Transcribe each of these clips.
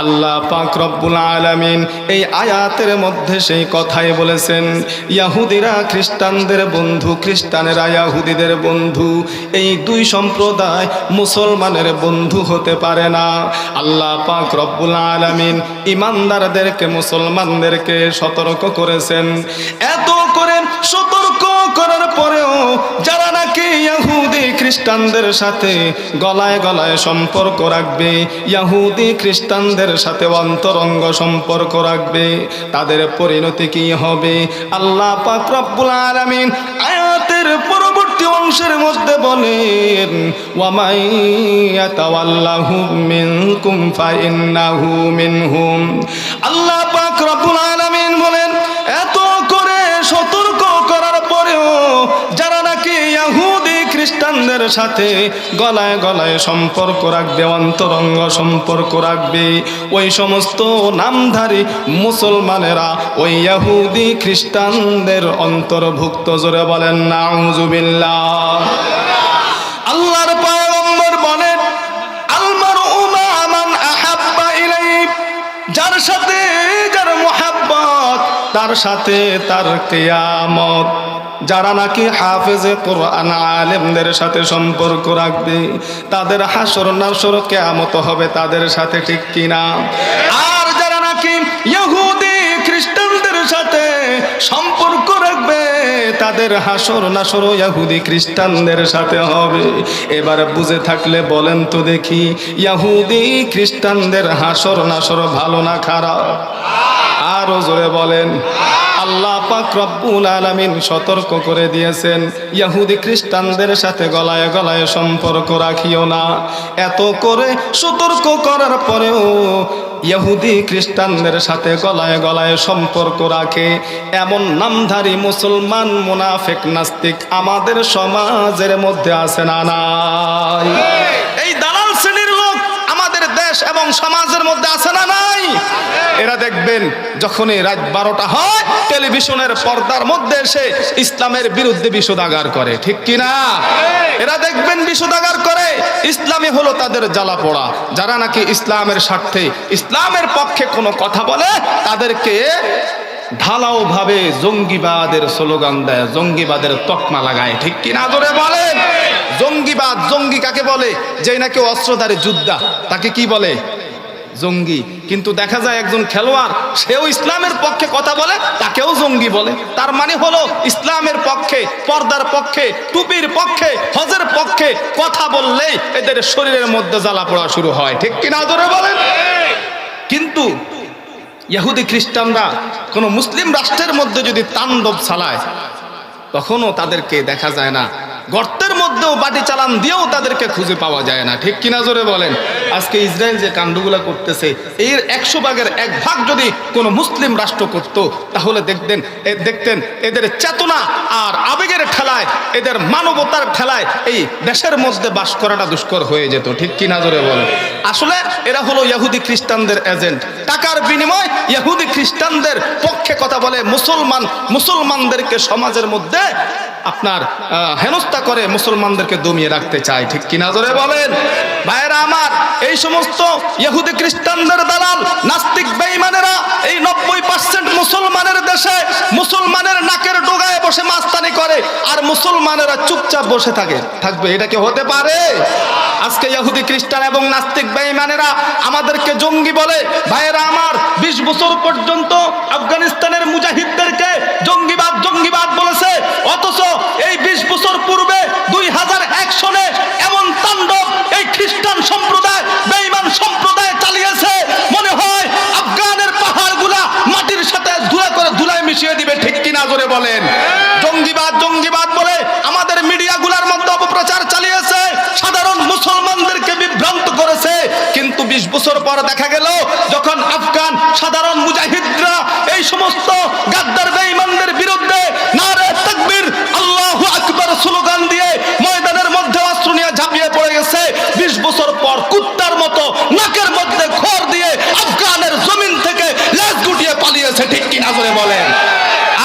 আল্লাহ পাক রব্বুল আলামিন এই আয়াতের মধ্যে সেই কথাই বলেছেন, ইহুদিরা খ্রিস্টানদের বন্ধু, খ্রিস্টানেরা ইহুদিদের বন্ধু। এই দুই সম্প্রদায় মুসলমানের বন্ধু হতে পারে না। আল্লাহ পাক রব্বুল আলামিন ইমানদারদেরকে, মুসলমানদেরকে সতর্ক করেছেন। এত করে সতর্ক করার পরেও যারা নাকি ইহুদি খ্রিস্টানদের সাথে গলায় গলায় সম্পর্ক রাখবে, ইহুদি খ্রিস্টানদের সাথে অন্তরঙ্গ সম্পর্ক রাখবে, তাদের পরিণতি কি হবে? আল্লাহ পাক রব্বুল আলামিন আয়াতের পরবর্তী অংশের মধ্যে বলেন, ওয়ামাই ইয়াতাওয়াল্লাহু মিনকুম ফাইন্নাহু মিনহুম। আল্লাহ পাক রব্বুল আলামিন বলেন, এত করে সতর্ক করার পরেও যারা নাকি ইহুদি খ্রিস্টানদের সাথে গলায় গলায় সম্পর্ক রাখবে, অন্তরঙ্গ সম্পর্ক রাখবে, ওই সমস্ত নামধারী মুসলমানেরা ওই ইহুদি খ্রিস্টানদের অন্তর্ভুক্ত। জোরে বলেন নাউজুবিল্লাহ। আল্লাহর পয়গম্বর বলেন, আল মারউ মা মান আহাব্বা ইলাইহি, যার সাথে যার মুহাব্বত তার সাথে তার কিয়ামত। যারা নাকি হাফেজে কোরআন আলেমদের সাথে সম্পর্ক রাখবে, তাদের হাসর নাসর কিয়ামত হবে তাদের সাথে, ঠিক কিনা? আর যারা নাকি ইহুদি খ্রিস্টানদের সাথে সম্পর্ক রাখবে, তাদের হাসর নাসর ইহুদি খ্রিস্টানদের সাথে হবে। এবার বুঝে থাকলে বলেন তো দেখি, ইহুদি খ্রিস্টানদের হাসর নাসর ভালো না খারাপ? আরো জোরে বলেন। আল্লাহ পাক রব্বুল আলামিন সতর্ক করে দিয়েছেন, ইহুদি খ্রিস্টানদের সাথে গলায় গলায় সম্পর্ক রাখিও না। এত করে সতর্ক করার পরেও ইহুদি খ্রিস্টানদের সাথে গলায় গলায় সম্পর্ক রাখে এমন নামধারী মুসলমান মুনাফিক নাস্তিক আমাদের সমাজের মধ্যে আছে না নাই? এই দালাল শ্রেণীর লোক আমাদের দেশ এবং সমাজের মধ্যে আছে না নাই? এরা দেখবেন যখনই রাত 12টা হয়, টেলিভিশনের পর্দার মধ্যে এসে ইসলামের বিরুদ্ধে বিষোদাগার করে, ঠিক কিনা? এরা দেখবেন বিষোদাগার করে। ইসলামই হলো তাদের জ্বালা পোড়া। যারা নাকি ইসলামের স্বার্থে, ইসলামের পক্ষে কোনো কথা বলে, তাদেরকে ঢালাও ভাবে জঙ্গিবাদের স্লোগান দেয়, জঙ্গিবাদের তকমা লাগায়, ঠিক কিনা? জোরে বলেন। জঙ্গিবাদ, জঙ্গি কাকে বলে? যে নাকি অস্ত্রধারী যোদ্ধা, তাকে কি বলে? জঙ্গি। কিন্তু দেখা যায় একজন খেলোয়াড়, সেও ইসলামের পক্ষে কথা বলে, তাকেও জঙ্গি বলে। তার মানে হলো ইসলামের পক্ষে, পর্দার পক্ষে, টুপির পক্ষে, হজের পক্ষে কথা বললেই এদের শরীরের মধ্যে জ্বালা পোড়া শুরু হয়, ঠিক কিনা? জোরে বলেন। কিন্তু ইহুদি খ্রিস্টানরা কোনো মুসলিম রাষ্ট্রের মধ্যে যদি তাণ্ডব চালায়, তখনও তাদেরকে দেখা যায় না। গর্তের মধ্যেও বাটি চালান দিয়েও তাদেরকে খুঁজে পাওয়া যায় না, ঠিক কিনা? জোরে বলেন। আজকে ইসরায়েল যে কাণ্ডগুলো করতেছে, এর 100 ভাগের 1 ভাগ যদি কোনো মুসলিম রাষ্ট্র করত, তাহলে দেখতেন এদের চেতনা আর আবেগের ঠেলায়, এদের মানবতার ঠেলায় এই দেশের মধ্যে বাস করাটা দুষ্কর হয়ে যেত, ঠিক কিনা? জোরে বলেন। আসলে এরা হলো ইহুদি খ্রিস্টানদের এজেন্ট। টাকার বিনিময়ে ইহুদি খ্রিস্টানদের পক্ষে কথা বলে, মুসলমানদেরকে সমাজের মধ্যে আপনার হেনস্থা করে, মুসলমানদেরকে দমিয়ে রাখতে চায়, ঠিক কিনা? জোরে বলেন। ভাইয়েরা আমার, এই সমস্ত ইহুদি খ্রিস্টানদের দালাল নাস্তিক বেঈমানেরা এই 90% মুসলমানের দেশে মুসলমানের নাকের ডোগায় বসে মাস্তানি করে, আর মুসলমানেরা চুপচাপ বসে থাকবে। এটা কি হতে পারে? আজকে ইহুদি খ্রিস্টান এবং নাস্তিক বেঈমানেরা আমাদেরকে জঙ্গি বলে। ভাইয়েরা আমার, 20 বছর পর্যন্ত আফগানিস্তানের মুজাহিদদেরকে জঙ্গিবাদ বলেছে, অথচ এই 20 বছর পূর্বে 2001 সনে এমন তাণ্ডব এই খ্রিস্টান সম্প্রদায়, বেঈমান সম্প্রদায় চালিয়েছে, মনে হয় আফগানের পাহাড়গুলা মাটির সাথে ধুলায় মিশিয়ে দিবে, ঠিক কিনা? জোরে বলেন। জঙ্গিবাদ বলে আমাদের মিডিয়াগুলোর মধ্যে অপপ্রচার চালিয়েছে, সাধারণ মুসলমানদেরকে বিভ্রান্ত করেছে। কিন্তু 20 বছর পর দেখা গেল, যখন আফগান সাধারণ মুজাহিদরা এই সমস্ত গাদ্দার বেঈমানদের বিরুদ্ধে নারে তাকবীর, আল্লাহু আকবার স্লোগান দিয়ে ময়দানের মধ্যে অস্ত্র নিয়ে ঝাঁপিয়ে পড়ে গেছে, 20 বছর পর কুত্তার মতো নাকের মধ্যে খড় দিয়ে আফগানের জমিন থেকে লেজ গুটিয়ে পালিয়েছে, ঠিক কিনা? করে বলেন।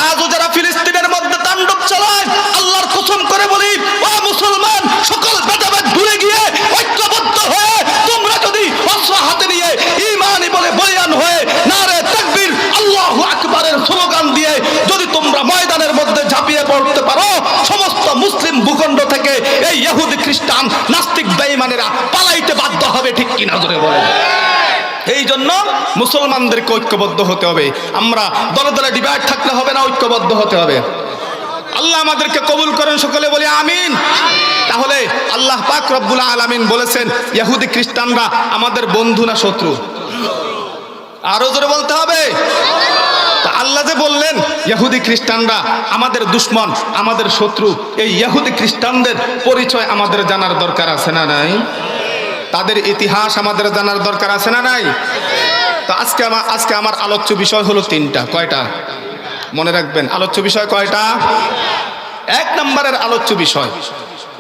আজও যারা ফিলিস্তিনের মধ্যে তাণ্ডব চালায়, আল্লাহর কসম করে বলি, ও মুসলমান, সকল ভেদাভেদ ভুলে গিয়ে ঐক্যবদ্ধ হয়ে তোমরা যদি অস্ত্র হাতে নিয়ে ঈমানই বলে মুসলিম ভূখণ্ড থেকে এই ইহুদি খ্রিস্টান নাস্তিক বেঈমানেরা পালাইতে বাধ্য হবে, ঠিক কিনা জোরে বলেন। এই জন্য মুসলমানদেরকে ঐক্যবদ্ধ হতে হবে। আমরা দলে দলে ডিভাইড থাকলে হবে না, ঐক্যবদ্ধ হতে হবে। আল্লাহ আমাদেরকে কবুল করেন, সকলে বলি আমিন। তাহলে আল্লাহ পাক রব্বুল আলামিন বলেছেন ইহুদি খ্রিস্টানরা আমাদের বন্ধু না শত্রু? আরো জোরে বলতে হবে। তা আল্লাহ যে বললেন ইহুদি খ্রিস্টানরা আমাদের দুশমন, আমাদের শত্রু, এই ইহুদি খ্রিস্টানদের পরিচয় আমাদের জানার দরকার আছে না নাই? তাদের ইতিহাস আমাদের জানার দরকার আছে না নাই? তো আজকে আমার আলোচ্য বিষয় হলো তিনটা। কয়টা মনে রাখবেন? আলোচ্য বিষয় কয়টা? এক নম্বরের আলোচ্য বিষয়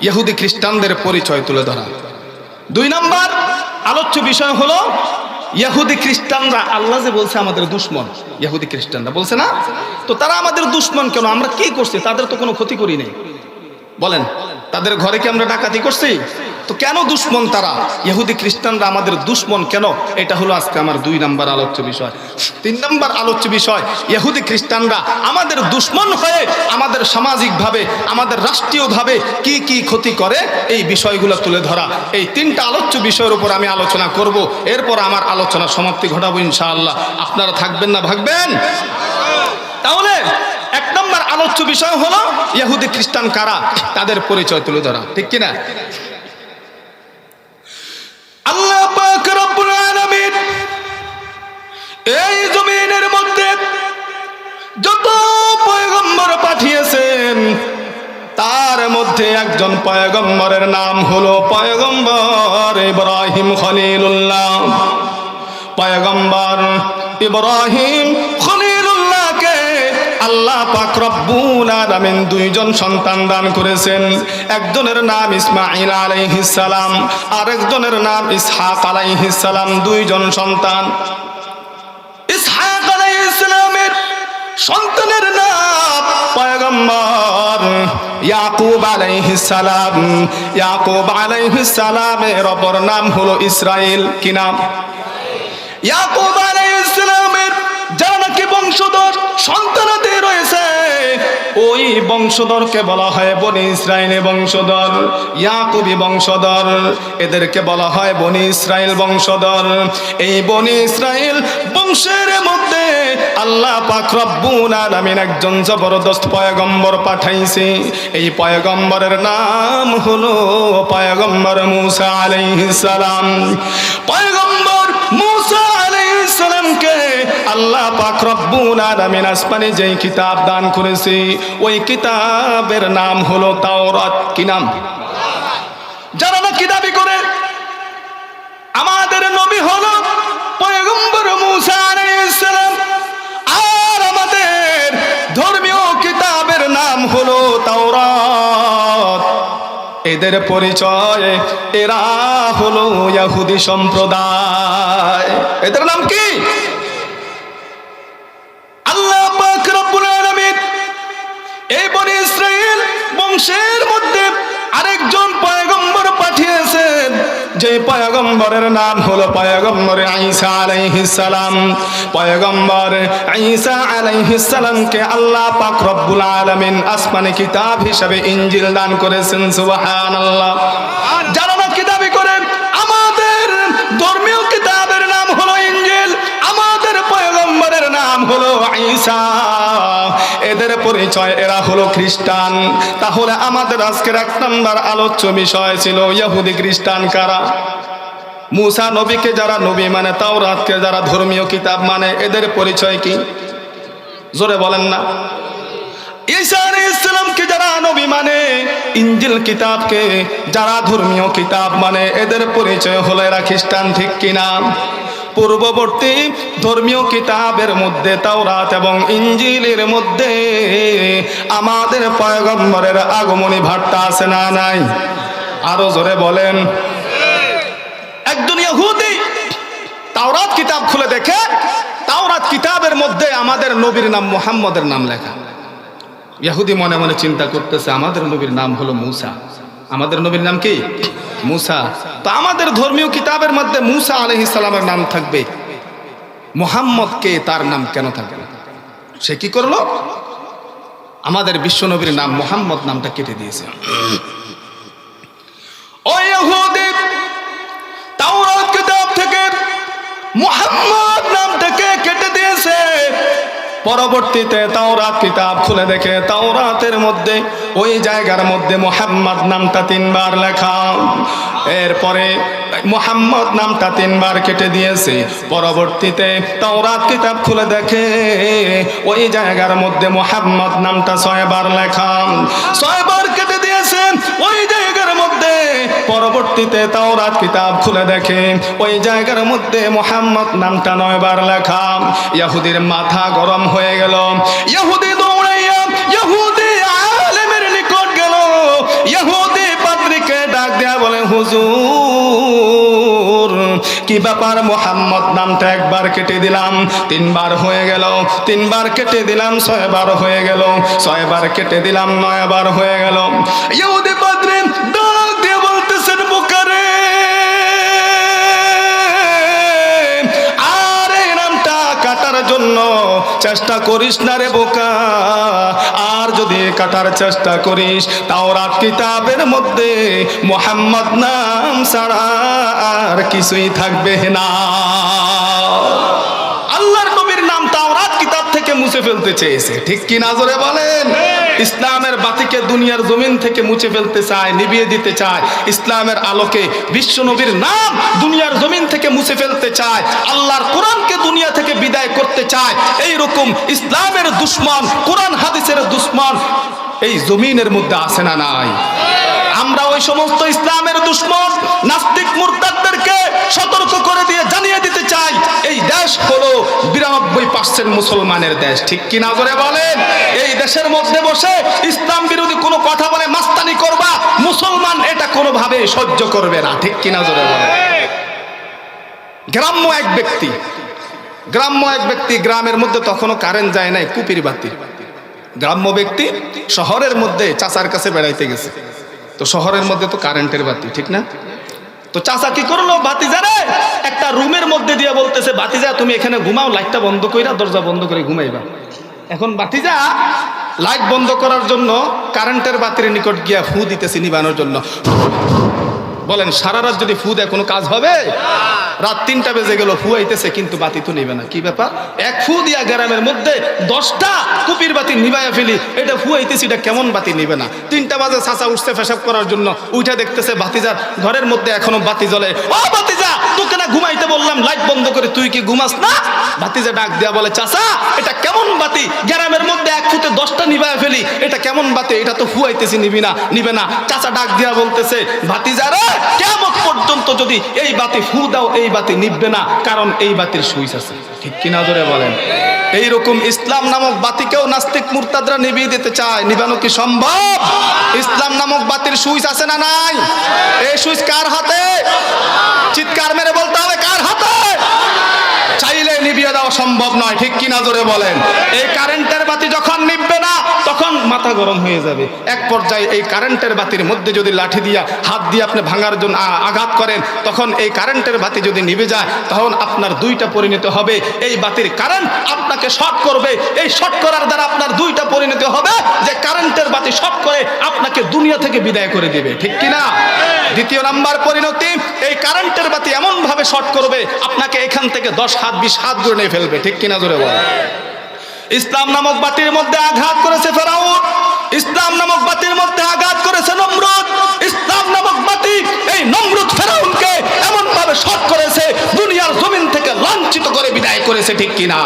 ইহুদি খ্রিস্টানদের পরিচয় তুলে ধরা। দুই নম্বর আলোচ্য বিষয় হলো ইহুদি খ্রিস্টানরা, আল্লাহ যে বলছে আমাদের দুশমন, ইহুদি খ্রিস্টানরা বলছে না, তো তারা আমাদের দুশমন কেন? আমরা কি করছি? তাদের তো কোনো ক্ষতি করি নাই। বলেন, তাদের ঘরে কি আমরা ডাকাতি করছি? তো কেন দুশমন তারা? ইহুদি খ্রিস্টানরা আমাদের দুশমন কেন? এটা হলো আজকে আমার দুই নম্বর আলোচ্য বিষয়। তিন নম্বর আলোচ্য বিষয় ইহুদি খ্রিস্টানরা আমাদের দুশমন হয়ে আমাদের সামাজিকভাবে, আমাদের রাষ্ট্রীয়ভাবে কি কি ক্ষতি করে, এই বিষয়গুলো তুলে ধরা। এই তিনটা আলোচ্য বিষয়ের উপর আমি আলোচনা করব। এরপর আমার আলোচনা সমাপ্তি ঘটাবো ইনশাআল্লাহ। আপনারা থাকবেন না ভাগবেন? তাহলে এক নম্বর আলোচ্য বিষয় হলো ইহুদি খ্রিস্টান কারা, তাদের পরিচয় তুলে ধরা, ঠিক কিনা? আল্লাহ পাক রব্বুল আলামিন এই জমিনের মধ্যে যত পয়গম্বর পাঠিয়েছেন তার মধ্যে একজন পয়গম্বরের নাম হলো পয়গম্বর ইব্রাহিম খলিলুল্লাহ। পয়গম্বর ইব্রাহিম খলিলুল্লাহকে আল্লাহ পাক রব্বুল আলামিন দুইজন সন্তান দান করেছেন। একজনের নাম ইসমাঈল আলাইহিস সালাম, আরেকজনের নাম ইসহাক আলাইহিস সালাম। দুইজন সন্তান। ইসহাক আলাইহিস সালামের সন্তানের নাম পয়গম্বর ইয়াকুব আলাইহিস সালাম। ইয়াকুব আলাইহিস সালামের অপর নাম হলো ইসরাইল। কি নাম? ইয়াকুব আলাইহিস সালামের যারা নাকি বংশধর সন্তানাদি রয়েছে, ওই বংশধরকে বলা হয় বনি ইসরাইলের বংশধর, ইয়াকুবী বংশধর। এদেরকে বলা হয় বনি ইসরাইল বংশধর। এই বনি ইসরাইল বংশের মধ্যে আল্লাহ পাক রব্বুল আলামিন একজন জবরদস্ত পয়গম্বর পাঠাইছে। এই পয়গম্বরের নাম হলো পয়গম্বর মূসা আলাইহিস সালাম। পয়গম্বর মূসা আলাইহিস সালামকে আল্লাহ পাক রব্বুল আলামিন আসমানে যেই কিতাব দান করেছে, ওই কিতাবের নাম হলো তাওরাত। কি নাম? যারা নাকি দাবি করে আমাদের নবী হলো পয়গম্বর মূসা আলাইহিস সালাম, আর আমাদের ধর্মীয় কিতাবের নাম হলো তাওরাত, এদের পরিচয় এরা হলো ইহুদি সম্প্রদায়। এদের নাম কি? আল্লাহ পাক রব্বুল আলামিন এই বনি ইসরাইল বংশের মধ্যে আরেকজন পয়গম্বর পাঠিয়েছেন, যে পয়গম্বরের নাম হলো পয়গম্বর ঈসা আলাইহিস সালাম। পয়গম্বর ঈসা আলাইহিস সালামকে আল্লাহ পাক রব্বুল আলামিন আসমানে কিতাব হিসেবে ইনজিল দান করেছেন। সুবহানাল্লাহ। যারা নাকি দাবি করেন আমাদের ধর্মীয় কিতাবের নাম হলো ইনজিল, আমাদের পয়গম্বরের নাম হলো ঈসা, এদের পরিচয় এরা হলো খ্রিস্টান। তাহলে আমাদের আজকের এক নম্বর আলোচ্য বিষয় ছিল ইহুদি খ্রিস্টান কারা। মূসা নবীকে যারা নবী মানে, তাওরাতকে যারা ধর্মীয় কিতাব মানে, এদের পরিচয় কি? জোরে বলেন না। ঈসা আলাইহিস সালামকে যারা নবী মানে, ইনজিল কিতাবকে যারা ধর্মীয় কিতাব মানে, এদের পরিচয় হলো এরা খ্রিস্টান, ঠিক কিনা? পূর্ববর্তী ধর্মীয় কিতাবের মধ্যে তাওরাত এবং ইনজিলের মধ্যে আমাদের পয়গম্বরের আগমনী বার্তা আছে না নাই? আরো জোরে বলেন। একজন ইহুদি তাওরাত কিতাব খুলে দেখে, তাওরাত কিতাবের মধ্যে আমাদের নবীর নাম মুহাম্মদের নাম লেখা। ইহুদি মনে মনে চিন্তা করতেছে আমাদের নবীর নাম হলো মূসা, আমাদের নবীর নাম কি? মূসা। তো আমাদের ধর্মীয় কিতাবের মধ্যে মূসা আলাইহিস সালামের নাম থাকবে, মুহাম্মদ কে, তার নাম কেন থাকবে? সে কি করলো? আমাদের বিশ্বনবীর নাম মুহাম্মদ নামটা কেটে দিয়েছে। ওই ইহুদি তাওরাত কিতাব থেকে মুহাম্মদ নামটাকে কেটে দিয়েছে। পরবর্তীতে তাওরাত কিতাব খুলে দেখে তাওরাতের মধ্যে ওই জায়গার মধ্যে মুহাম্মদ নামটা 3 বার লেখা। এরপরে মুহাম্মদ নামটা 3 বার কেটে দিয়েছে। পরবর্তীতে তাওরাত কিতাব খুলে দেখে ওই জায়গার মধ্যে মুহাম্মদ নামটা 6 বার লেখা। 6 বার কেটে দিয়েছে ওই জায়গার মধ্যে। পরবর্তীতে তাওরাত কিতাব খুলে দেখে ওই জায়গার মধ্যে মুহাম্মদ নামটা 9 বার লেখা। ইহুদির মাথা গরম হয়ে গেল। ইহুদি দৌড়াইয়া ইহুদি আলেমের নিকট গেল। ইহুদি পাদ্রীকে ডাক দেয়া বলে, হুজুর কি ব্যাপার, মুহাম্মদ নামটা 1 বার কেটে দিলাম 3 বার হয়ে গেল, 3 বার কেটে দিলাম 6 বার হয়ে গেল, 6 বার কেটে দিলাম 9 বার হয়ে গেল। ইহুদি পাদ্রী ডাক দিয়ে বলতেছেন, বোকারে আর এই নামটা কাটার জন্য চেষ্টা করিস না রে বোকা। আর যদি কাটার চেষ্টা করিস তাওরাত কিতাবের মধ্যে মুহাম্মদ নাম ছাড়া আর কিছুই থাকবে না। আল্লাহর নবীর নাম তাওরাত কিতাব থেকে মুছে ফেলতে চেয়েছে, ঠিক কি না জোরে বলেন? ইসলামের বাতিকে দুনিয়ার জমিন থেকে মুছে ফেলতে চায়, নিভিয়ে দিতে চায়। ইসলামের আলোকে বিশ্ব নবীর নাম দুনিয়ার জমিন থেকে মুছে ফেলতে চায়। আল্লাহর কোরআনকে দুনিয়া থেকে বিদায় করতে চায়। এই রকম ইসলামের দুশ্মন, কোরআন হাদিসের দুশ্মন এই জমিনের মধ্যে আছে না নাই? আমরা ওই সমস্ত ইসলামের দুশ্মন নাস্তিক মুরতাদদেরকে সতর্ক করে দিয়ে জানিয়ে দিতে চাই, এই দেশ হলো 92% মুসলমানের দেশ, ঠিক কি না জোরে বলেন? এই দেশের মধ্যে বসে ইসলাম বিরোধী কোনো কথা বলে মাস্তানি করবা, মুসলমান এটা কোনোভাবে সহ্য করবে না, ঠিক কি না জোরে বলেন? গ্রাম্য এক ব্যক্তি গ্রামের মধ্যে তখনও কারেন্ট যায় নাই, কুপির বাতি। গ্রাম্য ব্যক্তি শহরের মধ্যে চাচার কাছে বেড়াইতে গেছে, তো শহরের মধ্যে তো কারেন্টের বাতি, ঠিক না? তো চাচা কি করলো, ভাতিজারে একটা রুমের মধ্যে দিয়ে বলতেছে, ভাতিজা তুমি এখানে ঘুমাও, লাইটটা বন্ধ কইরা দরজা বন্ধ করে ঘুমাইবা। এখন ভাতিজা লাইট বন্ধ করার জন্য কারেন্টের বাতির নিকট গিয়া ফু দিতেছে নিবানোর জন্য। বলেন সারা রাত যদি ফু দেয় কোনো কাজ হবে? রাত 3টা বেজে গেল, ফু আইতেছে কিন্তু বাতি তো নিবে না। কি ব্যাপার? এক ফু দিয়া গ্রামের মধ্যে 10টা কুপির বাতি নিবাইয়া ফেলি, এটা ফু আইতেছি, এটা কেমন বাতি নিবে না? 3টা বাজে চাচা উঠছে পেশাব করার জন্য, উঠে দেখতেছে ভাতিজার ঘরের মধ্যে এখনো বাতি জ্বলে। ও ভাতিজা, তোকে না ঘুমাইতে বললাম লাইট বন্ধ করে, তুই কি ঘুমাস না? ভাতিজা ডাক দিয়া বলে, চাচা এটা কেমন বাতি? গ্রামের মধ্যে এক ফুতে 10টা নিবাইয়া ফেলি, এটা কেমন বাতি? এটা তো ফু আইতেছি, নিবে না। চাচা ডাক দিয়া বলতেছে, ভাতিজারে কিয়ামত পর্যন্ত যদি এই বাতি ফু দাও এই বাতি নিববে না, কারণ এই বাতির সুইচ আছে, ঠিক কিনা জোরে বলেন? এইরকম ইসলাম নামক বাতিকেও নাস্তিক মুরতাদরা নিভিয়ে দিতে চায়। নিবানো কি সম্ভব? ইসলাম নামক বাতির সুইচ আছে না নাই? এই সুইচ কার হাতে? চিৎকার মেরে বলতে হবে, কার হাতে? চাইলে নিভিয়ে দেওয়া সম্ভব নয়, ঠিক কিনা জোরে বলেন? এই কারেন্টের বাতি যখন নিববে না তখন মাথা গরম হয়ে যাবে। এক পর্যায়ে এই কারেন্টের বাতির মধ্যে যদি লাঠি দিয়া হাত দিয়ে আপনি ভাঙার জন্য আঘাত করেন, তখন এই কারেন্টের বাতি যদি নিভে যায় তখন আপনার 2টা পরিণতি হবে। এই বাতির কারেন্ট আপনাকে শর্ট করবে, এই শর্ট করার দ্বারা আপনার 2টা পরিণতি হবে, যে কারেন্টের বাতি শর্ট করে আপনাকে দুনিয়া থেকে বিদায় করে দিবে, ঠিক কিনা? দ্বিতীয় নাম্বার পরিণতি, এই কারেন্টের বাতি এমন ভাবে শর্ট করবে আপনাকে এখান থেকে 10 হাত 20 হাত দূরে নিয়ে ফেলবে, ঠিক কিনা জোরে বলে? ইসলাম নামক বাতির মধ্যে আঘাত করেছে ফেরাউন, ইসলাম নামক বাতির মধ্যে আঘাত করেছে নমরুদ। ইসলাম নামক বাতি এই নমরুদ ফেরাউনকে এমন ভাবে শর্ট করেছে, দুনিয়ার জমিন থেকে লাঞ্ছিত করে বিদায় করেছে, ঠিক কিনা?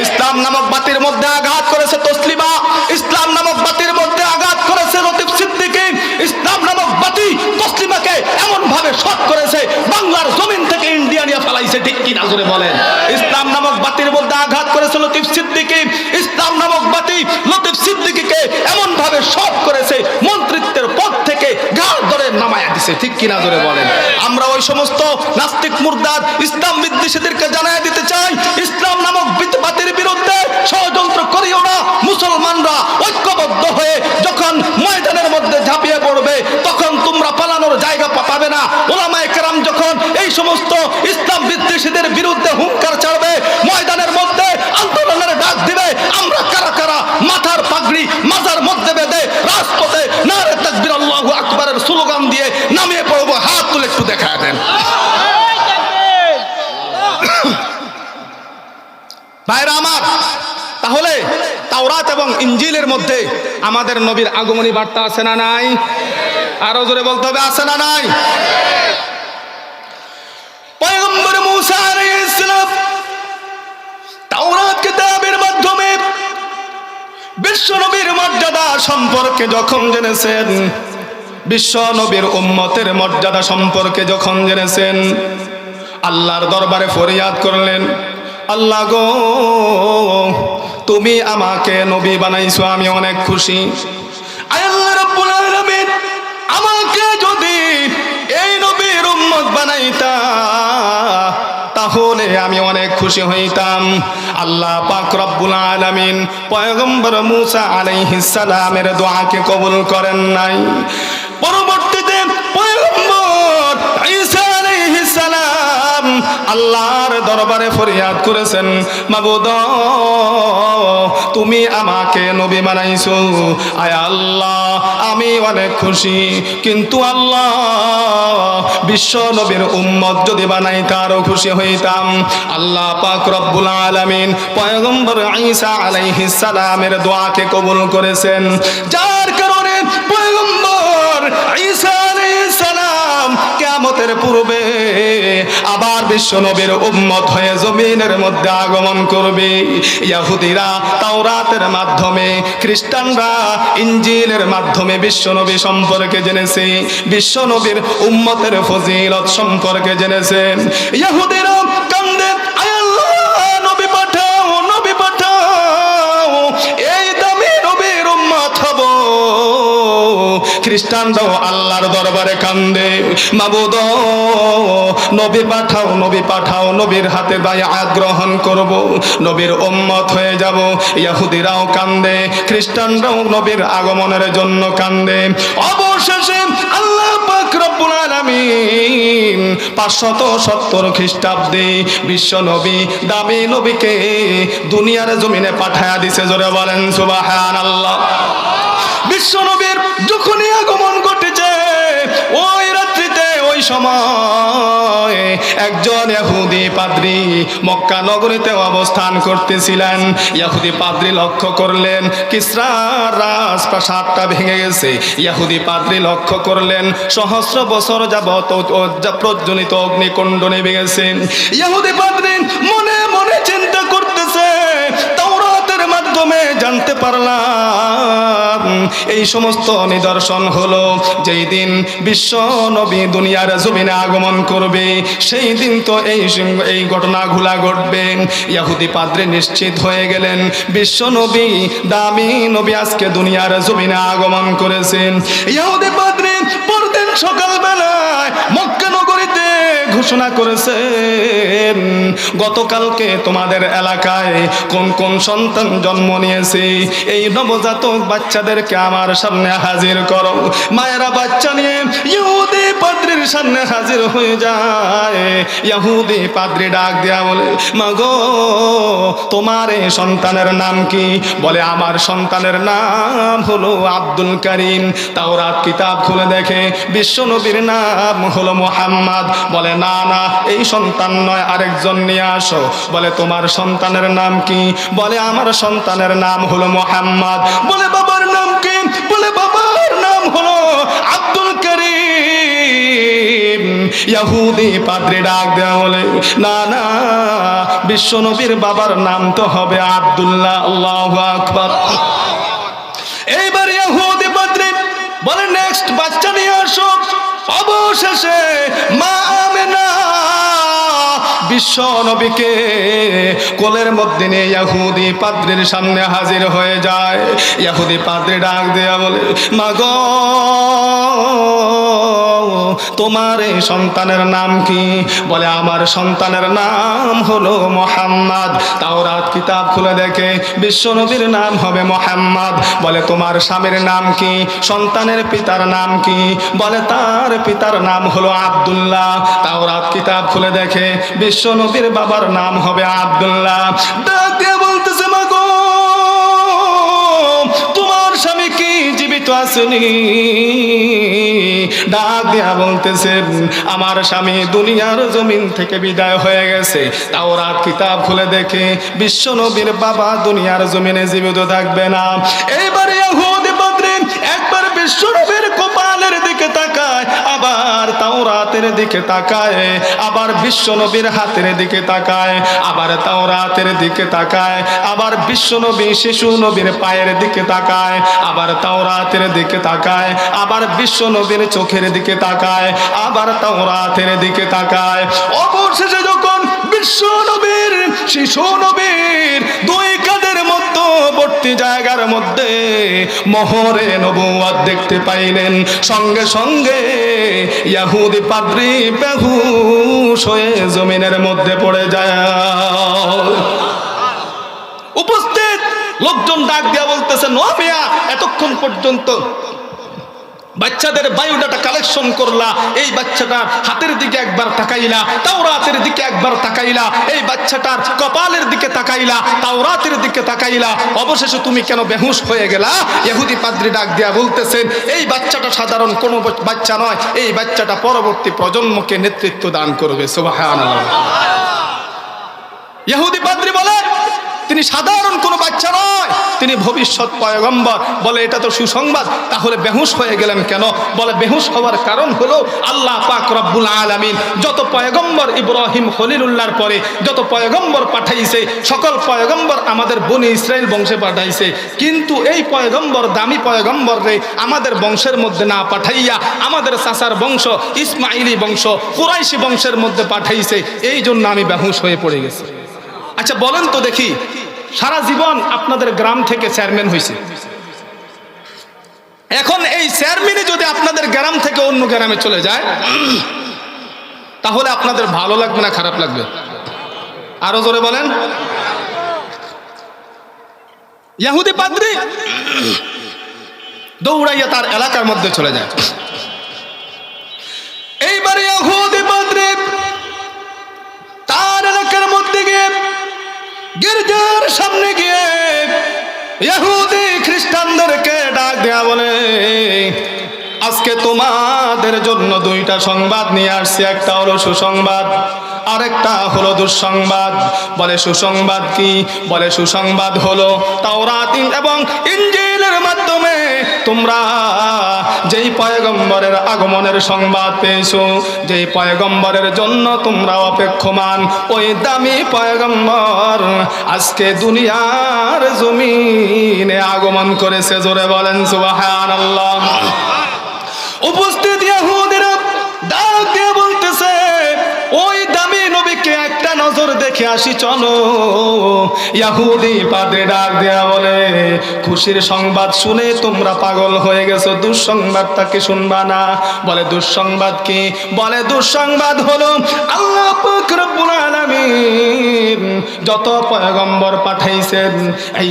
ইসলাম নামক বাতির মধ্যে আঘাত করেছে তসলিমা, ইসলাম নামক বাতির মধ্যে আঘাত করেছে লতিফ সিদ্দিকী। ইসলাম নামক বাতি তসলিমাকে এমন ভাবে শর্ট করেছে, বাংলার জমিন থেকে ইন্ডিয়া নিয়ে ফেলাইছে, ঠিক কিনা জোরে বলেন? ইসলাম নামক বাতির মধ্যে আঘাত করেছে লতিফ সিদ্দিকী। ইসলাম নামক বাতি লতিফ সিদ্দিকীকে এমন ভাবে শর্ট করেছে, মন্ত্রিত্বের পদ থেকে গাল ধরে নামায়া দিছে, ঠিক কিনা জোরে বলেন? আমরা ওই সমস্ত নাস্তিক মুরতাদ ইসলাম বিদ্বেষীদেরকে জানায় দিতে চাই, ইসলাম নামক বাতির বিরুদ্ধে ষড়যন্ত্র করিও না। মুসলমানরা ঐক্যবদ্ধ হয়ে যখন ময়দানের মধ্যে ঝাঁপিয়ে পড়বে তখন তোমরা পালানোর জায়গা পাবে না। ওলামায়ে কেরাম যখন এই সমস্ত ইসলাম বিদ্বেষীদের বিরুদ্ধে হুঙ্কার ছাড়বে, ময়দানের মধ্যে আন্দোলনের ডাক দিবে, আমরা কারা কারা মাথার পাগড়ি মাজার ভাইরা আমার, তাহলে তাওরাত এবং ইনজিলের মধ্যে আমাদের নবীর আগমনী বার্তা আছে না নাই? আরো জোরে বলতে হবে, আছে না নাই? পয়গম্বর মূসা আলাইহিস সালাম তাওরাত কিতাবের মাধ্যমে বিশ্ব নবীর মর্যাদা সম্পর্কে যখন জেনেছেন, বিশ্ব নবীর উম্মতের মর্যাদা সম্পর্কে যখন জেনেছেন, আল্লাহর দরবারে ফরিয়াদ করলেন, আল্লাহ গো, তুমি আমাকে নবী বানাইছো, আমি অনেক খুশি। আয় আল্লাহ রাব্বুল আলামিন, আমাকে যদি এই নবীর উম্মত বানাইতা তাহলে আমি অনেক খুশি হইতাম। আল্লাহ পাক রব্বুল আলামিন পয়গম্বর মূসা আলাইহিস সালামের দোয়াকে কবুল করেন নাই। পরবর্তীতে পয়গম্বর ঈসা আলাইহিস সালাম আল্লাহর দরবারে ফরিয়াদ করেছেন, মাবুদ তুমি আমাকে নবী বানাইছো, আয় আল্লাহ আমি অনেক খুশি, কিন্তু আল্লাহ বিশ্ব নবীর উম্মত যদি বানাইতা আরো খুশি হইতাম। আল্লাহ পাক রব্বুল আলামিন পয়গম্বর ঈসা আলাইহিস সালামের দোয়াকে কবুল করেছেন, যার কারণে পয়গম্বর ঈসা আলাইহিস সালাম কিয়ামতের পূর্বে আবার বিশ্ব নবীর উম্মত হয়ে জমিনের মধ্যে আগমন করবে। ইহুদিরা তাওরাতের মাধ্যমে, খ্রিস্টানরা ইনজিলের মাধ্যমে বিশ্ব নবী সম্পর্কে জেনেছে, বিশ্ব নবীর উম্মতের ফজিলত সম্পর্কে জেনেছেন। ইহুদিরা কান্দে, আয় আল্লাহ নবী পাঠাও, নবী পাঠাও, এই দামি নবীর উম্মত হব। খ্রিস্টানরাও আল্লাহর দরবারে কান্দে, মাবুদ নবী পাঠাও, নবী পাঠাও, নবীর হাতে বায়াত গ্রহণ করব, নবীর উম্মত হয়ে যাব। ইহুদিরাও কান্দে, খ্রিস্টানরাও নবীর আগমনের জন্য কান্দে। অবশেষে আল্লাহ পাক রব্বুল আলামিন 570 খ্রিস্টাব্দে বিশ্ব নবী, দামি নবীকে দুনিয়ার জমিনে পাঠায়া দিছে। জোরে বলেন সুবহানাল্লাহ। বিশ্ব নবীর যখনই আগমন ঘটেছে, ওই রাত্রিতে, ওই সময় একজন ইহুদি পাদ্রী মক্কা নগরীতে অবস্থান করতেছিলেন। ইহুদি পাদ্রী লক্ষ্য করলেন কিসরার রাজপ্রাসাদটা ভেঙে গেছে। ইহুদি পাদ্রী লক্ষ্য করলেন সহস্র বছর যাবত প্রজ্বলিত অগ্নিকুণ্ড নেমে গেছে। ইহুদি পাদ্রী মনে মনে চিন্তা করতেছে, তাওরাতের মাধ্যমে জানতে পারলাম এই সমস্ত নিদর্শন হলো যেই দিন বিশ্ব নবী দুনিয়ার জমিনে আগমন করবে, সেই দিন তো এই ঘটনাগুলা ঘটবে। ইহুদি পাদ্রী নিশ্চিত হয়ে গেলেন বিশ্ব নবী, দামি নবী আজকে দুনিয়ার জমিনে আগমন করেছেন। ইহুদি পাদ্রী পরদিন সকালবেলায় মক্কা নগরীতে ঘোষণা করেছেন, গতকালকে তোমাদের এলাকায় কোন কোন সন্তান জন্ম নিয়েছে, এই নবজাতক বাচ্চাদেরকে আমার সামনে হাজির করো। মায়েরা বাচ্চা নিয়ে ইহুদি পাদ্রীর সামনে হাজির হয়ে যায়। ইহুদি পাদ্রী ডাক দেয়া বলে, মাগো তোমার এই সন্তানের নাম কি? বলে আমার সন্তানের নাম হলো আব্দুল করিম। তাওরাত কিতাব খুলে দেখে বিশ্ব নবীর নাম হলো মুহাম্মদ। বলে না না, এই সন্তান নয়, আরেকজন নিয়ে আসো। বলে তোমার সন্তানের নাম কি? বলে আমার সন্তানের নাম হলো মুহাম্মদ। বলে বাবার নাম কি? বলে বাবার নাম হলো আব্দুল করিম। ইহুদি পাদ্রী ডাক দেয়া বলে, না না, বিশ্ব নবীর বাবার নাম তো হবে আব্দুল্লাহ। আল্লাহু আকবার। এইবার ইহুদি পাদ্রী বলে নেক্সট বাচ্চা নিয়ে আসো। অবশেষে মা আমেনা বিশ্ব নবীকে কোলের মধ্যে নিয়ে ইহুদি পাদ্রীর সামনে হাজির হয়ে যায়। ইহুদি পাদ্রী ডাক দেয়া বলে, মাগো তোমার এই সন্তানের নাম কি? বলে আমার সন্তানের নাম হলো মুহাম্মদ। তাওরাত কিতাব খুলে দেখে বিশ্ব নবীর নাম হবে মুহাম্মদ। বলে তোমার স্বামীর নাম কি? সন্তানের পিতার নাম কি? বলে তার পিতার নাম হলো আব্দুল্লাহ। তাওরাত কিতাব খুলে দেখে বিশ্ব নবীর বাবার নাম হবে আব্দুল্লাহ। ডাক দিয়ে বলতেছে, মাগো তোমার স্বামী কি জীবিত আছে? আসেনি। ডাক দিয়া বলতেছেন আমার স্বামী দুনিয়ার জমিন থেকে বিদায় হয়ে গেছে। তাওরাত কিতাব খুলে দেখে বিশ্ব নবীর বাবা দুনিয়ার জমিনে জীবিত থাকবে না। এইবার ইহুদি পাদ্রী একবার বিশ্ব নবীর কপালের দিকে তাকায়, আবার তাওরাতের দিকে তাকায়, আবার বিশ্ব নবীর হাতের দিকে তাকায়, আবার তাওরাতের দিকে তাকায়, আবার বিশ্ব নবী শিশু নবীর পায়ের দিকে তাকায়, আবার তাওরাতের দিকে তাকায়, আবার বিশ্ব নবীর চোখের দিকে তাকায়, আবার তাওরাতের দিকে তাকায়। অবশেষে যখন বিশ্ব নবীর শিশু নবীর দুই কাঁধের মধ্যবর্তী জায়গার মধ্যে মোহরে নবুয়ত দেখতে পাইলেন, সঙ্গে সঙ্গে ইহুদি পাদ্রী বেহুশ হয়ে জমিনের মধ্যে পড়ে যায়। উপস্থিত লোকজন ডাক দিয়া বলতেছে, নো মিয়া, এতক্ষণ পর্যন্ত বাচ্চাদের বায়োডাটা কালেকশন করলা, এই বাচ্চাটার হাতের দিকে একবার তাকাইলা, তাওরাতের দিকে একবার তাকাইলা, এই বাচ্চাটার কপালের দিকে তাকাইলা, তাওরাতের দিকে তাকাইলা, অবশেষে তুমি কেন বেহুশ হয়ে গেলা? ইহুদি পাদ্রী ডাক দিয়া বলতেছেন, এই বাচ্চাটা সাধারণ কোনো বাচ্চা নয়, এই বাচ্চাটা পরবর্তী প্রজন্মকে নেতৃত্ব দান করবে। সুবহানাল্লাহ। ইহুদি পাদ্রী বলে তিনি সাধারণ কোনো বাচ্চা নয়, তিনি ভবিষ্যৎ পয়গম্বর। বলে এটা তো সুসংবাদ, তাহলে বেহুশ হয়ে গেলেন কেন? বলে বেহুশ হওয়ার কারণ হলো আল্লাহ পাক রব্বুল আলামিন যত পয়গম্বর ইব্রাহিম খলিলুল্লাহর পরে যত পয়গম্বর পাঠাইছে, সকল পয়গম্বর আমাদের বনি ইসরাইল বংশে পাঠাইছে, কিন্তু এই পয়গম্বর দামি পয়গম্বর রে আমাদের বংশের মধ্যে না পাঠাইয়া আমাদের চাচার বংশ ইসমাইলি বংশ কুরাইশি বংশের মধ্যে পাঠাইছে, এই জন্য আমি বেহুশ হয়ে পড়ে গেছি। আচ্ছা বলেন তো দেখি, সারা জীবন আপনাদের গ্রাম থেকে চেয়ারম্যান হয়েছে, এখন এই চেয়ারম্যানই যদি আপনাদের গ্রাম থেকে অন্য গ্রামে চলে যায়, তাহলে আপনাদের ভালো লাগবে না খারাপ লাগবে? আরো জোরে বলেন। ইহুদি পাদ্রী দৌড়াইয়া তার এলাকার মধ্যে চলে যায়। এইবারে ইহুদি পাদ্রী তার এলাকার মধ্যে গিয়ে গির্জার সামনে গিয়ে ইহুদি খ্রিস্টানদেরকে ডাক দেয়া বলে, আজকে তোমাদের জন্য দুইটা সংবাদ নিয়ে আসছি, একটা হলো সুসংবাদ, আরেকটা হলো দুঃসংবাদ। বলে সুসংবাদ কি? বলে সুসংবাদ হলো তাওরাত এবং ইনজিলের মাধ্যমে তোমরা যেই পয়গম্বরের আগমনের সংবাদ পেয়েছো, যেই পয়গম্বরের জন্য তোমরা অপেক্ষমান, ওই দামি পয়গম্বর আজকে দুনিয়ার জমিনে আগমন করেছে। জোরে বলেন সুবহানাল্লাহ। উপস্থিত ইহুদিরা ডাক দিয়ে বলতেছে, ওই দামি নবীকে একটা নজর দেখে আসি চলো। ইহুদি পাদ্রী ডাক দেয়া বলে, খুশির সংবাদ শুনে তোমরা পাগল হয়ে গেছো, দুঃসংবাদটাকে শুনবা না? বলে দুঃসংবাদ কি? বলে দুঃসংবাদ হলো আল্লাহ পাক রব্বুল আলামিন যত পয়গম্বর পাঠাইছেন,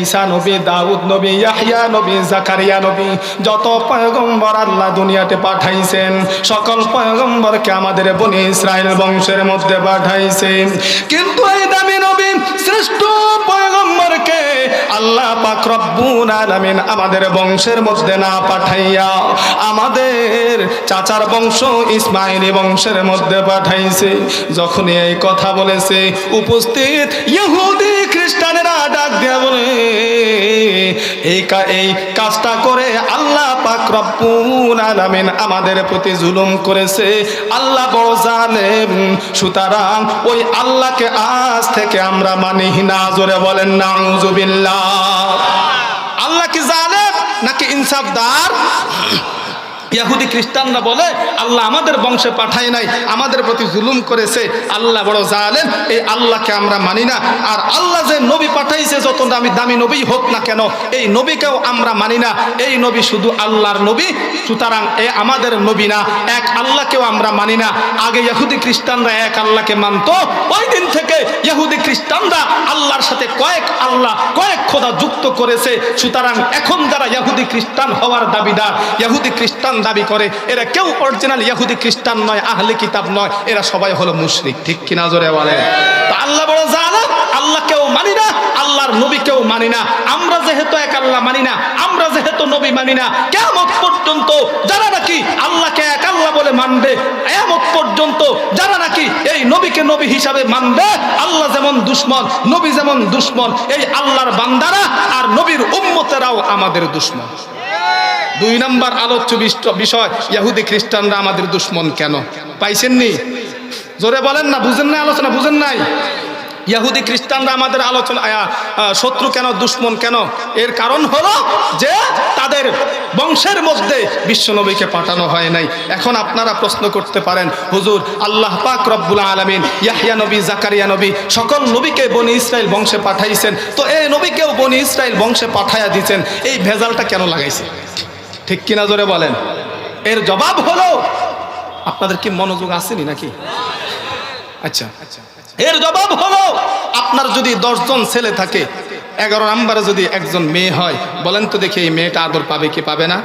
ঈসা নবী, দাউদ নবী, ইয়াহইয়া নবী, জাকারিয়া নবী, যত পয়গম্বর আল্লাহ দুনিয়াতে পাঠাইছেন, সকল পয়গম্বরকে আমাদের বনি ইসরাইল বংশের মধ্যে পাঠাইছেন, কিন্তু এই দামি নবী শ্রেষ্ঠ পয়গম্বরকে আল্লাহ পাক রব্বুল আলামিন আমাদের বংশের মধ্যে না পাঠাইয়া আমাদের চাচার বংশ ইসমাইলি বংশের মধ্যে পাঠাইছে। যখন এই কথা বলেছে, উপস্থিত ইহুদি খ্রিস্টানেরা ডাক দেয়া বলে, এই কাজটা করে আল্লাহ পাক রব্বুল আলামিন আমাদের প্রতি জুলুম করেছে, আল্লাহ বড় জালেম, সুতরাং ওই আল্লাহকে আজ থেকে আমরা মানি না। জোরে বলেন নাউজুবিল্লাহ। আল্লাহ কি জালেম নাকি ইনসাফদার? ইহুদি খ্রিস্টানরা বলে আল্লাহ আমাদের বংশে পাঠায় নাই, আমাদের প্রতি জুলুম করেছে, আল্লাহ বড় জালেম, এই আল্লাহকে আমরা মানি না। আর আল্লাহ যে নবী পাঠাইছে, যত দামি নবী হোক না কেন, এই নবীকেও আমরা মানি না। এই নবী শুধু আল্লাহর নবী, সুতরাং এ আমাদের নবী না। এক আল্লাহকেও আমরা মানি না। আগে ইহুদি খ্রিস্টানরা এক আল্লাহকে মানত, ওই দিন থেকে ইহুদি খ্রিস্টানরা আল্লাহর সাথে কয়েক আল্লাহ, কয়েক খোদা যুক্ত করেছে। সুতরাং এখন যারা ইহুদি খ্রিস্টান হওয়ার দাবিদার, ইহুদি খ্রিস্টান দাবি করে, এরা কেউ অরিজিনাল ইহুদি খ্রিস্টান নয়, আহলে কিতাব নয়, এরা সবাই হলো মুশরিক। ঠিক কিনা জোরে বলে? তো আল্লাহ বড় জালেম, আল্লাহকেও মানি না, আল্লাহর নবীকেও মানি না। আমরা যেহেতু এক আল্লাহ মানি না, আমরা যেহেতু নবী মানি না, কিয়ামত পর্যন্ত যারা নাকি আল্লাহকে এক আল্লাহ বলে মানবে, কিয়ামত পর্যন্ত যারা নাকি এই নবীকে নবী হিসাবে মানবে, আল্লাহ যেমন দুশমন, নবী যেমন দুশমন, এই আল্লাহর বান্দারা আর নবীর উম্মতেরাও আমাদের দুশমন। 2 নম্বর আলোচ্য বিষয়, ইহুদি খ্রিস্টানরা আমাদের দুশমন কেন? পাইছেননি? জোরে বলেন না, বুঝেন না? আলোচনা বুঝেন নাই? ইহুদি খ্রিস্টানরা আমাদের আলোচনা শত্রু কেন, দুশমন কেন? এর কারণ হলো যে তাদের বংশের মধ্যে বিশ্বনবীকে পাঠানো হয় নাই। এখন আপনারা প্রশ্ন করতে পারেন, হুজুর আল্লাহ পাক রব্বুল আলামিন ইয়াহইয়া নবী, জাকারিয়া নবী সকল নবীকে বনি ইসরাইল বংশে পাঠাইছেন, তো এই নবীকেও বনি ইসরাইল বংশে পাঠাইয়া দিয়েছেন, এই ভেজালটা কেন লাগাইছে? ঠিক কিনা জোরে বলেন? এর জবাব হলো, আপনাদের কি মনোযোগ আসেনি নাকি? আচ্ছা, এর জবাব হলো, আপনার যদি 10 জন ছেলে থাকে, 11 নম্বরে যদি একজন মেয়ে হয়, বলেন তো দেখি এই মেয়েটা আদর পাবে কি পাবে না?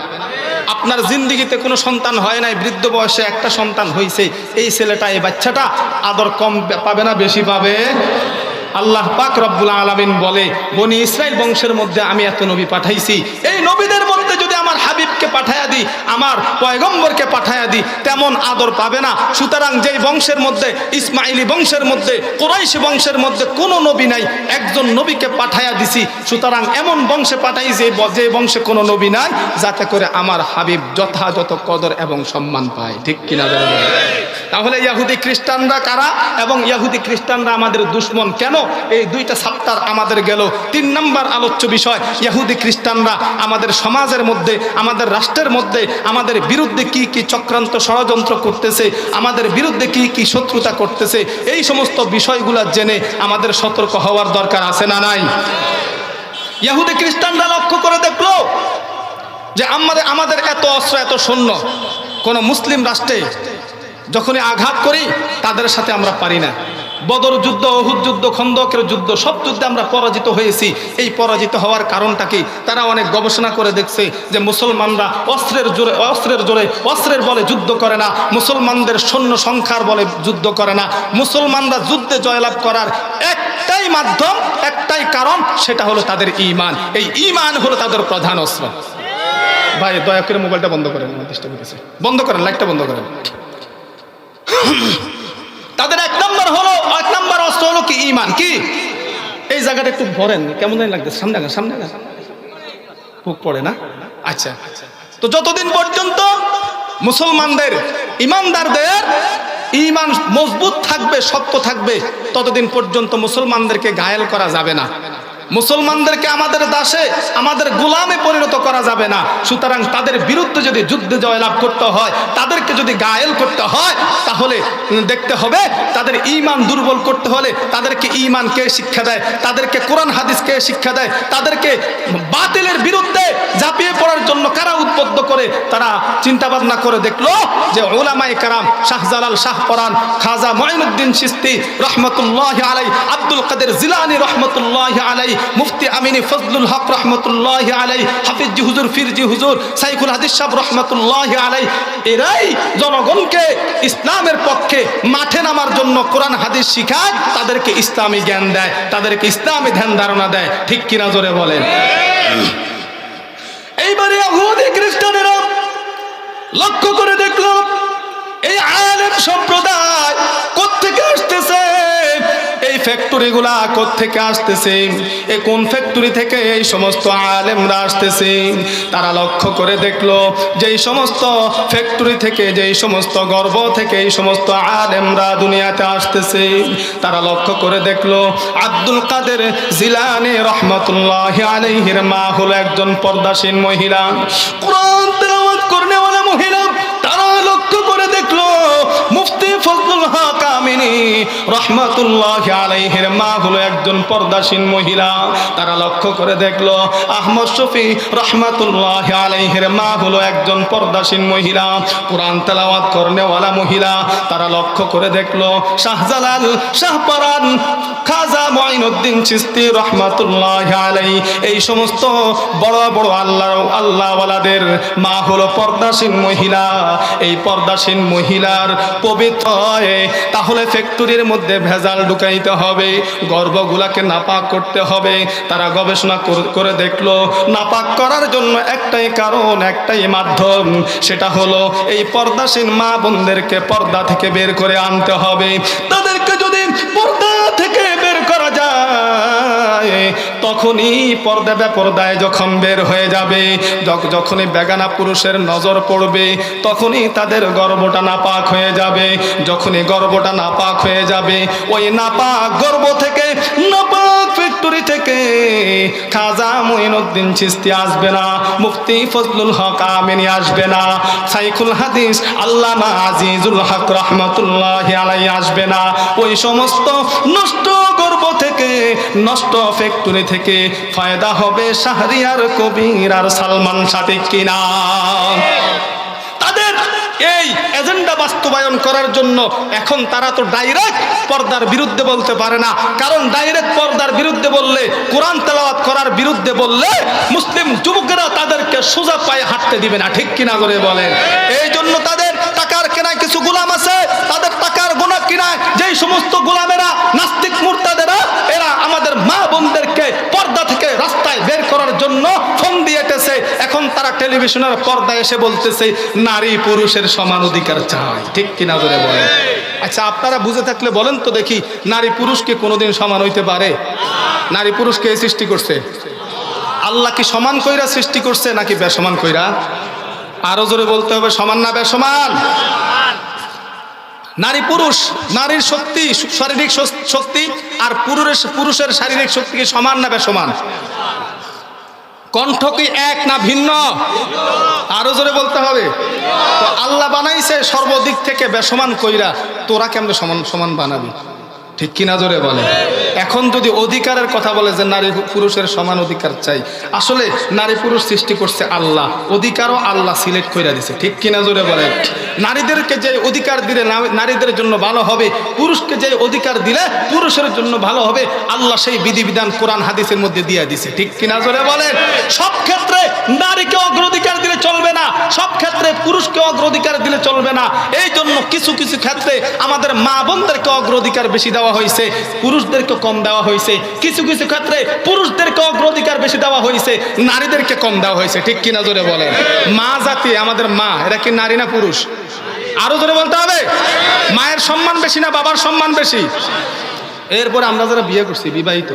আপনার জিন্দিগিতে কোনো সন্তান হয় নাই, বৃদ্ধ বয়সে একটা সন্তান হয়েছে, এই ছেলেটা, এই বাচ্চাটা আদর কম পাবে না বেশি পাবে? আল্লাহ পাক রব্বুল আলামিন বলে, বনি ইসরাইল বংশের মধ্যে আমি এত নবী পাঠাইছি, এই নবীদের মধ্যে যদি আমার হাবিবকে পাঠায়া দিই, আমার পয়গম্বরকে পাঠায়া দিই, তেমন আদর পাবে না। সুতরাং যেই বংশের মধ্যে, ইসমাইলি বংশের মধ্যে, কুরাইশ বংশের মধ্যে কোনো নবী নাই, একজন নবীকে পাঠায়া দিছি, সুতরাং এমন বংশে পাঠাইছি যে বংশে কোনো নবী নাই, যাতে করে আমার হাবিব যথাযথ কদর এবং সম্মান পায়। ঠিক কিনা? তাহলে ইহুদি খ্রিস্টানরা কারা এবং ইহুদি খ্রিস্টানরা আমাদের দুশমন কেন? এই 2টা চ্যাপ্টার আমাদের গেল। 3 নম্বর আলোচ্য বিষয়, ইহুদি খ্রিস্টানরা আমাদের সমাজের মধ্যে, আমাদের রাষ্ট্রের মধ্যে আমাদের বিরুদ্ধে কি কি চক্রান্ত ষড়যন্ত্র করতেছে, আমাদের বিরুদ্ধে কি কি শত্রুতা করতেছে, এই সমস্ত বিষয়গুলো জেনে আমাদের সতর্ক হওয়ার দরকার আছে না নাই? ইহুদি খ্রিস্টানরা লক্ষ্য করে দেখলো যে আমাদের এত অস্ত্র, এত সৈন্য, কোন মুসলিম রাষ্ট্রে যখনই আঘাত করি তাদের সাথে আমরা পারি না। বদর যুদ্ধ, উহুদ যুদ্ধ, খন্দকের যুদ্ধ, সব যুদ্ধে আমরা পরাজিত হয়েছি। এই পরাজিত হওয়ার কারণটা কি? তারা অনেক গবেষণা করে দেখছে যে মুসলমানরা অস্ত্রের বলে যুদ্ধ করে না, মুসলমানদের সৈন্য সংখ্যার বলে যুদ্ধ করে না, মুসলমানরা যুদ্ধে জয়লাভ করার একটাই মাধ্যম, একটাই কারণ, সেটা হলো তাদের ঈমান। এই ঈমান হলো তাদের প্রধান অস্ত্র। ভাই দয়া করে মোবাইলটা বন্ধ করেন, বন্ধ করেন, লাইটটা বন্ধ করেন। তাদের 1 নম্বর অস্ত্র হলো কি? ঈমান। কি? এই জায়গাটা একটু ভরেন, কেমন লাগছে? সামনে খুব পড়ে না? আচ্ছা, তো যতদিন পর্যন্ত মুসলমানদের, ইমানদারদের ঈমান মজবুত থাকবে, শক্ত থাকবে, ততদিন পর্যন্ত মুসলমানদেরকে ঘায়েল করা যাবে না, মুসলমানদেরকে আমাদের দাসে, আমাদের গোলামে পরিণত করা যাবে না। সুতরাং তাদের বিরুদ্ধে যদি যুদ্ধে জয়লাভ করতে হয়, তাদেরকে যদি ঘায়েল করতে হয়, তাহলে দেখতে হবে তাদের ঈমান দুর্বল করতে হলে তাদেরকে ঈমান কে শিক্ষা দেয়, তাদেরকে কোরআন হাদিস কে শিক্ষা দেয়, তাদেরকে বাতিলের বিরুদ্ধে ঝাঁপিয়ে পড়ার জন্য কারা উদ্বুদ্ধ করে। তারা চিন্তা ভাবনা করে দেখলো যে উলামায়ে কেরাম, শাহজালাল, শাহপরান, খাজা মুঈনুদ্দিন চিশতি রহমতুল্লাহি আলাইহি, আব্দুল কাদের জিলানী রহমতুল্লাহি আলাইহি, মুফতি আমিনী ফজলুল হক রহমতুল্লাহি আলাইহি, হাফিজ জি হুজুর, ফিরজি হুজুর, সাইখুল হাদিস সাহেব রহমতুল্লাহি আলাইহি, এরাই জনগণকে ইসলামের পক্ষে মাঠে নামার জন্য কোরআন হাদিস শিখায়, তাদেরকে ইসলামী জ্ঞান দেয়, তাদেরকে ইসলামী ধ্যান ধারণা দেয়। ঠিক কিনা জোরে বলেন? এইবারে ইহুদি খ্রিস্টানেরা লক্ষ্য করে দেখলো এই আলেম সম্প্রদায় কোত্থেকে আসতেছে, এই ফ্যাক্টরিগুলা কোত্থেকে আসতেছে, এই কোন ফ্যাক্টরি থেকে এই সমস্ত আলেমরা আসতেছে। তারা লক্ষ্য করে দেখলো যে এই সমস্ত ফ্যাক্টরি থেকে, যে এই সমস্ত গর্ভ থেকে এই সমস্ত আলেমরা দুনিয়াতে আসতেছে। তারা লক্ষ্য করে দেখলো আব্দুল কাদের জিলানী রহমতুল্লাহি আলাইহির মা হলো একজন পর্দাসীন মহিলা, কোরআন তেলাওয়াত করনেওয়ালা মহিলা। তারা লক্ষ্য করে দেখলো মুফতি ফজলুল হক আমিনী রহমতুল্লাহি আলাইহির মা হলো একজন পর্দাসীন মহিলা। তারা লক্ষ্য করে দেখলো আহমদ শফি রহমতুল্লাহি আলাইহির মা হলো একজন পর্দাসীন মহিলা, কোরআন তেলাওয়াত করনেওয়ালা মহিলা। তারা লক্ষ্য করে দেখলো শাহজালাল, শাহপরান, খাজা মুঈনুদ্দিন চিশতি রহমতুল্লাহি আলাইহি, এই সমস্ত বড় বড় আল্লাহওয়ালাদের মা হলো পর্দাসীন মহিলা। এই পর্দাসীন মহিলার পবিত্র, তাহলে ফ্যাক্টরির মধ্যে ভেজাল ঢুকাইতে হবে, গর্ভগুলাকে নাপাক করতে হবে। তারা গবেষণা করে দেখলো নাপাক করার জন্য একটাই কারণ, একটাই মাধ্যম, সেটা হলো এই পর্দাশীল মা বোনদেরকে পর্দা থেকে বের করে আনতে হবে। তাদেরকে যদি পর্দা থেকে বের করা যায়, তখনই পর্দা বেপর্দায় যখন বের হয়ে যাবে, যখনই বেগানা পুরুষের নজর পড়বে, তখনই তাদের গর্ভটা নাপাক হয়ে যাবে। যখনই গর্ভটা নাপাক হয়ে যাবে, ওই নাপাক গর্ভ থেকে, নাপাক ফ্যাক্টরি থেকে খাজা মঈনুদ্দিন চিশতি আসবে না, মুফতি ফজলুল হক আমিনী আসবে না, শাইখুল হাদিস আল্লামা আজিজুল হক রহমতুল্লাহি আলাইহি আসবে না। ওই সমস্ত নষ্ট গর্ভ থেকে, নষ্ট ফ্যাক্টরি থেকে ফায়দা হবে শাহরিয়ার কবির আর সালমান শাহ, ঠিক কিনা? তাদের এই এজেন্ডা বাস্তবায়ন করার জন্য এখন তারা তো ডাইরেক্ট পর্দার বিরুদ্ধে বলতে পারে না, কারণ ডাইরেক্ট পর্দার বিরুদ্ধে বললে, কোরআন তেলাওয়াত করার বিরুদ্ধে বললে মুসলিম যুবকেরা তাদেরকে সোজা পায়ে হাঁটতে দিবে না, ঠিক কিনা করে বলেন? এই জন্য তাদের টাকার কেনায় কিছু গোলাম আছে, তাদের টাকার গোনা কিনায় যেই সমস্ত গোলামেরা নাস্তিক মুরতাদেরা, এরা আমাদের মা বোনদেরকে পর্দা থেকে রাস্তায় বের করার জন্য ফোন দিয়েছে। এখন তারা টেলিভিশনের পর্দায় এসে বলতেছে নারী পুরুষের সমান অধিকার চাই, ঠিক কিনা করে বলেন? আচ্ছা, আপনারা বুঝে থাকলে বলেন তো দেখি, নারী পুরুষকে কোনোদিন সমান হইতে পারে? নারী পুরুষকে সৃষ্টি করছে আল্লাহ, কি সমান কইরা সৃষ্টি করছে নাকি বেসমান কইরা? আরো জোরে বলতে হবে, সমান না বেসমান? নারী পুরুষ, নারীর শক্তি, শারীরিক শক্তি আর পুরুষের শারীরিক শক্তি কি সমান না বেসমান? কণ্ঠ কি এক না ভিন্ন? আরো জোরে বলতে হবে। তো আল্লাহ বানাইছে সর্বদিক থেকে বেসমান কইরা, তোরা কেমনে সমান সমান বানাবি, ঠিক কিনা জোরে বলে? এখন যদি অধিকারের কথা বলে যে নারী পুরুষের সমান অধিকার চাই, আসলে নারী পুরুষ সৃষ্টি করছে আল্লাহ, অধিকারও আল্লাহ সিলেক্ট করে দিছে, ঠিক কিনা জোরে বলে? নারীদেরকে যে অধিকার দিলে নারীদের জন্য ভালো হবে, পুরুষকে যে অধিকার দিলে পুরুষের জন্য ভালো হবে, আল্লাহ সেই বিধিবিধান কোরআন হাদিসের মধ্যে দিয়ে দিছে, ঠিক কিনা জোরে বলেন? সব ক্ষেত্রে নারীকে অগ্রাধিকার দিলে চলবে না, সব ক্ষেত্রে পুরুষকে অগ্রাধিকার দিলে চলবে না। এই জন্য কিছু কিছু ক্ষেত্রে আমাদের মা বোনদেরকে অগ্রাধিকার বেশি দেওয়া হয়েছে, পুরুষদেরকে কম দেওয়া হয়েছে। কিছু কিছু ক্ষেত্রে পুরুষদেরকে অগ্রাধিকার বেশি দেওয়া হয়েছে, নারীদেরকে কম দেওয়া হয়েছে, ঠিক কিনা জোরে বলেন? মা জাতি, আমাদের মা, এরা কি নারী না পুরুষ? আরো জোরে বলতে হবে। মায়ের সম্মান বেশি না বাবার সম্মান বেশি? এরপরে আমরা যারা বিয়ে করছি, বিবাহিত,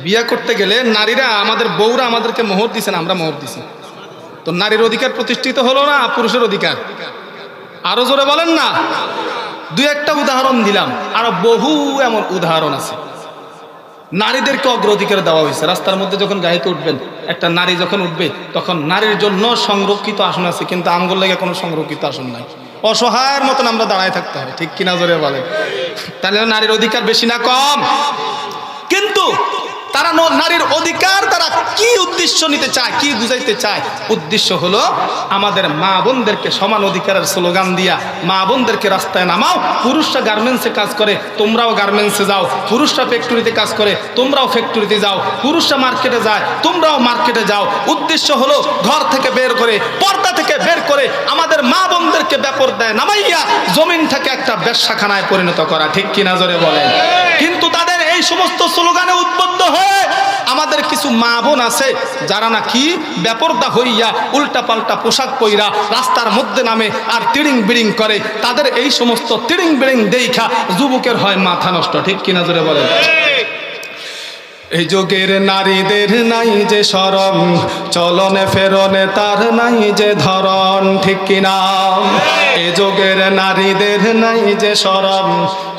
বিয়ে করতে গেলে নারীরা, আমাদের বউরা আমাদেরকে মোহর দিছে না, আমরা মোহর দিছি, তো নারীর অধিকার প্রতিষ্ঠিত হলো না পুরুষের অধিকার? আরো জোরে বলেন না? দুই একটা উদাহরণ দিলাম, আর বহু এমন উদাহরণ আছে। নারীদেরকে অগ্রাধিকার দেওয়া হয়েছে। রাস্তার মধ্যে যখন গাড়িতে উঠবেন, একটা নারী যখন উঠবে, তখন নারীর জন্য সংরক্ষিত আসন আছে, কিন্তু আমগুলো লেগে কোনো সংরক্ষিত আসন নাই, অসহায়ের মতন আমরা দাঁড়ায় থাকতে হবে, ঠিক কিনা জোরে বলে? তাহলে নারীর অধিকার বেশি না কম? কিন্তু তারা নারীর অধিকার তারা কি উদ্দেশ্য নিতে চায়, কি বুঝাইতে চায়? উদ্দেশ্য হলো আমাদের মা বোনদেরকে সমান অধিকারের স্লোগান দিয়া মা বোনদেরকে রাস্তায় নামাও। পুরুষরা গার্মেন্টসে কাজ করে, তোমরাও গার্মেন্টসে যাও। পুরুষরা ফ্যাক্টরিতে কাজ করে, তোমরাও ফ্যাক্টরিতে যাও। পুরুষরা মার্কেটে যায়, তোমরাও মার্কেটে যাও। উদ্দেশ্য হলো ঘর থেকে বের করে, পর্দা থেকে বের করে আমাদের মা বোনদেরকে বেপরদায় নামাইয়া জমিনটাকে একটা বেশ্যাখানায় পরিণত করা, ঠিক কিনা জোরে বলেন? কিন্তু তাদের এই সমস্ত স্লোগানে উদ্বুদ্ধ হয়ে আমাদের কিছু মা বোন আছে যারা নাকি বেপরদা হইয়া উল্টা পাল্টা পোশাক পইরা রাস্তার মধ্যে নামে আর তিড়িং বিড়িং করে। তাদের এই সমস্ত তিড়িং বিড়িং দেখা যুবকের হয় মাথা নষ্ট, ঠিক কিনা জোরে বলেন? এই যুগের নারীদের নাই যে শরম, চলনে ফেরনে তার নাই যে ধরন, ঠিক কিনা? এই যুগের নারীদের নাই যে শরম,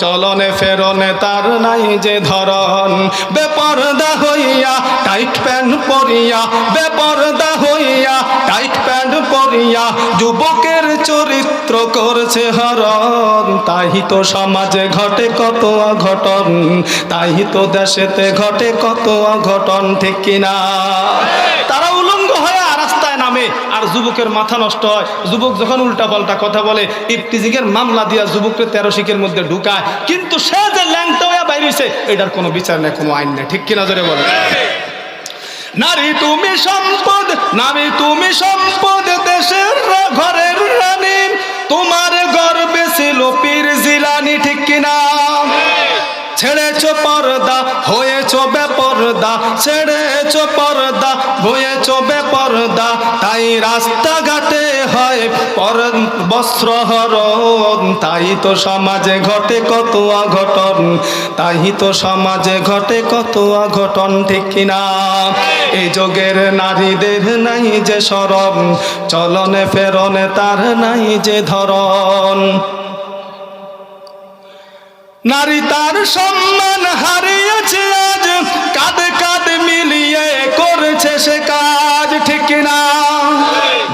চলনে ফেরনে তার নাই যে ধরন। বেপরদা হইয়া টাইট প্যান্ট পরিয়া, বেপরদা হইয়া টাইট প্যান্ট পরিয়া যুবকের চরিত্র করছে হরণ। তাই তো সমাজে ঘটে কত অঘটন, তাই তো দেশেতে ঘটে কত অঘটন, ঠিক কিনা? তারা উলঙ্গ হয়ে রাস্তায় নামে আর যুবকের মাথা নষ্ট হয়। যুবক যখন উল্টা পাল্টা কথা বলে, ইফতিজিংয়ের মামলা দিয়া যুবককে 13 শিকের মধ্যে ঢুকায়, কিন্তু সে যে ল্যাংটা হয়ে বাইরেছে এটার কোনো বিচার নেই, কোনো আইন নেই, ঠিক কিনা জোরে বলে? নারী তুমি সম্পদ, নারী তুমি সম্পদ, দেশের ঘরের রানী, তোমার গর্বে ছিল পীর জিলানী। মহিলানি, ঠিক কিনা? ছেড়েছো পর্দা হয়েছো বেপর্দা, ছেড়েছো পর্দা হয়েছো বেপর্দা, তাই রাস্তাঘাটে হয় বস্ত্রহরণ। তাই তো সমাজে ঘটে কত অঘটন, তাই তো সমাজে ঘটে কত অঘটন, ঠিক কিনা? এই যুগের নারীদের নাই যে শরম, চলনে ফেরনে তার নাই যে ধরন। নারী তার সম্মান হারিয়েছে আজ, কাঁধে কাঁধে মিলিয়ে করেছে সে কাজ, ঠিক কিনা?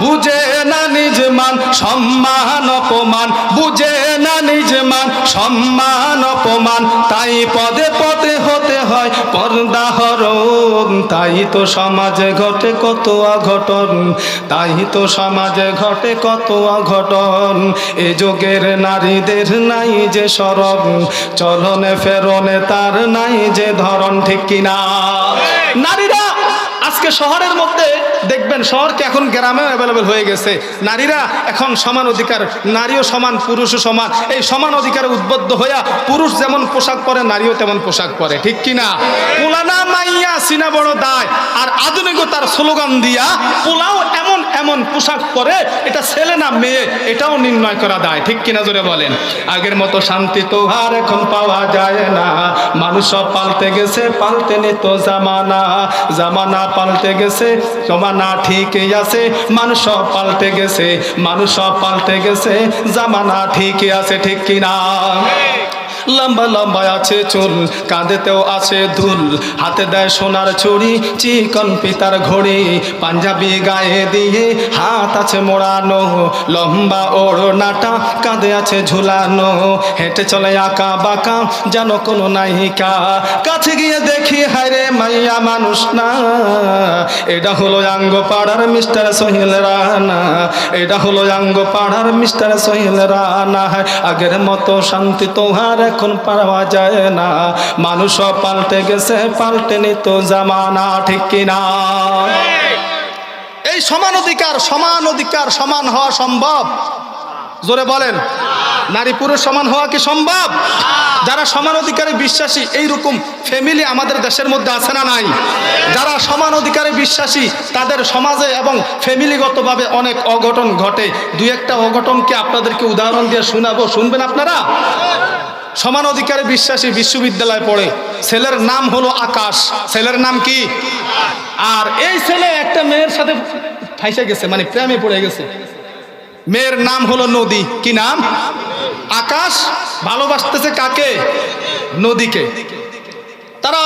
বুঝে না নিজ মান সম্মান অপমান, বুঝে না নিজ মান সম্মান অপমান, তাই পদে পদে হতে হয় পর্দা হরণ। তাই তো সমাজে ঘটে কত অঘটন, তাই তো সমাজে ঘটে কত অঘটন। এ যুগের নারীদের নাই যে শরম, চলনে ফেরনে তার নাই যে ধরন, ঠিক কিনা? নারীরা আজকে শহরের মধ্যে দেখবেন, শহরকে এখন গ্রামেও অ্যাভেলেবেল হয়ে গেছে। নারীরা এখন সমান অধিকার, নারীও সমান পুরুষও সমান। এই সমান অধিকারে উদ্বুদ্ধ হইয়া পুরুষ যেমন পোশাক পরে নারীও তেমন পোশাক পরে, ঠিক কিনা? পোলানা মাইয়া সিনা বড় দায়, আর আধুনিকতার স্লোগান দিয়া পোলাও এমন এমন পোশাক পরে, এটা ছেলে না মেয়ে এটাও নির্ণয় করা দায়, ঠিক কিনা জোরে বলেন? আগের মতো শান্তি তো আর এখন পাওয়া যায় না, মানুষ সব পাল্টে গেছে, পাল্টে নিত জামানা, জামানা পাল্টে গেছে, জমানা ঠিকই আছে, মানুষ সব পাল্টে গেছে, মানুষ সব পাল্টে গেছে, জামানা ঠিকই আছে, ঠিক কিনা? লম্বা লম্বা আছে চুল, কাঁধেতেও আছে দুল, হাতে দেয় সোনার চুড়ি, চিকন পিতার ঘড়ি, পাঞ্জাবি গায়ে দিয়ে হাত আছে মোড়ানো, লম্বা ওড়নাটা কাঁধে আছে ঝুলানো, হেঁটে চলে আঁকা বাঁকা যেন কোনো নায়িকা। কাছে গিয়ে দেখি হায়রে মাইয়া মানুষ না, এটা হলো আঙ্গ পাড়ার মিস্টার সোহেল রানা, এটা হলো আঙ্গ পাড়ার মিস্টার সোহেল রানা। আগের মতো শান্তি তো আর এখন পাওয়া যায় না, মানুষ পাল্টে গেছে, পাল্টে নিত জামানা, ঠিক কিনা? এই সমান অধিকার, সমান অধিকার, সমান হওয়া সম্ভব? জোরে বলেন। নারী পুরুষ সমান হওয়া কি সম্ভব? যারা সমান অধিকারে বিশ্বাসী এইরকম ফ্যামিলি আমাদের দেশের মধ্যে আছে না নাই? যারা সমান অধিকারে বিশ্বাসী তাদের সমাজে এবং ফ্যামিলিগতভাবে অনেক অঘটন ঘটে। দুই একটা অঘটনকে আপনাদেরকে উদাহরণ দিয়ে শোনাবো, শুনবেন আপনারা? সমান অধিকারে বিশ্বাসী বিশ্ববিদ্যালয়ে পড়ে, ছেলের নাম হলো আকাশ। ছেলের নাম কি? আর এই ছেলে একটা মেয়ের সাথে ফাইসে গেছে, মানে প্রেমে পড়ে গেছে। মেয়ের নাম হলো নদী। কি নাম? আকাশ। ভালোবাসতেছে কাকে? নদীকে। তারা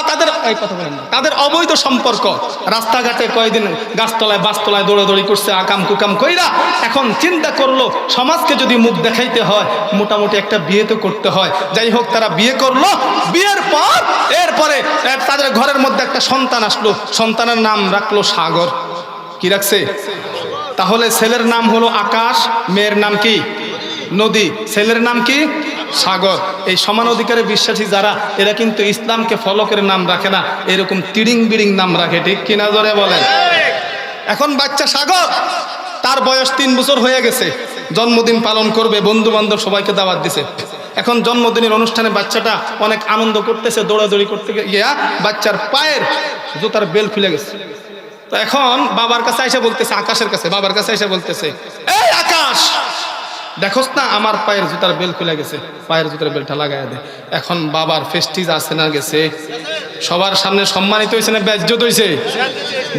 তাদের অবৈধ সম্পর্ক, রাস্তাঘাটে কয়েকদিন গাছতলায় বাসতলায় দৌড়াদৌড়ি করছে, আকাম কুকাম কইরা। এখন চিন্তা করলো সমাজকে যদি মুখ দেখাইতে হয় মোটামুটি একটা বিয়ে তো করতে হয়। যাই হোক, তারা বিয়ে করলো। বিয়ের পর এরপরে তাদের ঘরের মধ্যে একটা সন্তান আসলো, সন্তানের নাম রাখলো সাগর। কি রাখছে? তাহলে ছেলের নাম হলো আকাশ, মেয়ের নাম কি? নদী, ছেলের নাম কি? সাগর। এই সমান অধিকারে বিশ্বাসী যারা, এরা কিন্তু ইসলামকে ফলো করে নাম রাখে না, এরকম তিড়িং বিড়িং নাম রাখে, ঠিক কিনা জোরে বলেন? এখন বাচ্চা সাগর, তার বয়স 3 বছর হয়ে গেছে, জন্মদিন পালন করবে, বন্ধু বান্ধব সবাইকে দাওয়াত দিছে। এখন জন্মদিনের অনুষ্ঠানে বাচ্চাটা অনেক আনন্দ করতেছে, দৌড়াদৌড়ি করতে গিয়া বাচ্চার পায়ের জুতার বেল খুলে গেছে। তো এখন বাবার কাছে এসে বলতেছে, আকাশের কাছে, বাবার কাছে এসে বলতেছে, এই আকাশ, দেখোস না আমার পায়ের জুতার বেল খুলে গেছে, পায়ের জুতার বেলটা লাগাইয়া দে। এখন বাবার ফেস্টিজ আছে না গেছে, সবার সামনে সম্মানিত হয়েছে না বেজ্জত হয়েছে?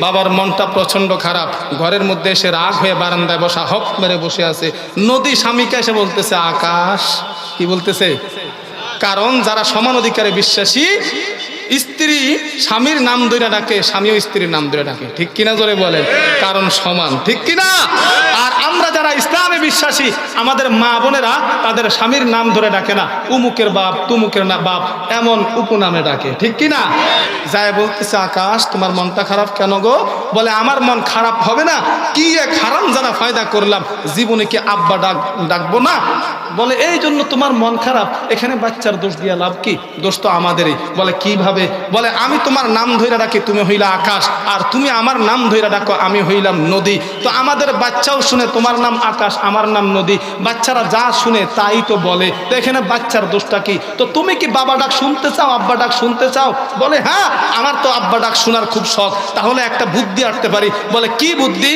বাবার মনটা প্রচন্ড খারাপ, ঘরের মধ্যে এসে রাগ হয়ে বারান্দায় বসা হপ মেরে বসে আছে। নদী স্বামীকে এসে বলতেছে আকাশ। কি বলতেছে? কারণ যারা সমান অধিকারে বিশ্বাসী, স্ত্রী স্বামীর নাম ধরে ডাকে, স্বামীও স্ত্রীর নাম ধরে ডাকে, ঠিক কিনা জোরে বলেন? কারণ সমান, ঠিক কিনা? আর আমরা যারা ইসলামে বিশ্বাসী, আমাদের মা বোনেরা তাদের স্বামীর নাম ধরে ডাকে না, উমুকের বাপ তুমুকের না বাপ এমন উপনামে ডাকে, ঠিক কিনা? যায় বলতেছে আকাশ, তোমার মনটা খারাপ কেন গো? বলে আমার মন খারাপ হবে না, কি এক হারাম জানা ফায়দা করলাম, জীবনে কি আব্বা ডাকবো না? বলে এই জন্য তোমার মন খারাপ, এখানে বাচ্চার দোষ দিয়া লাভ কি? দোষ তো আমাদেরই। বলে কিভাবে? বলে আমি তোমার নাম ধইরা ডাকি, তুমি হইলা আকাশ, আর তুমি আমার নাম ধইরা ডাকো, আমি হইলাম নদী। তো আমাদের বাচ্চাও শুনে তোমার নাম আকাশ, আমার নাম নদী, বাচ্চারা যা শুনে তাই তো বলে। তো এখানে বাচ্চার দোষটা কি? তো তুমি কি বাবা ডাক শুনতে চাও, আব্বা ডাক শুনতে চাও? বলে হ্যাঁ, আমার তো আব্বা ডাক শোনার খুব শখ। তাহলে একটা বুদ্ধি আনতে পারি। বলে কি বুদ্ধি?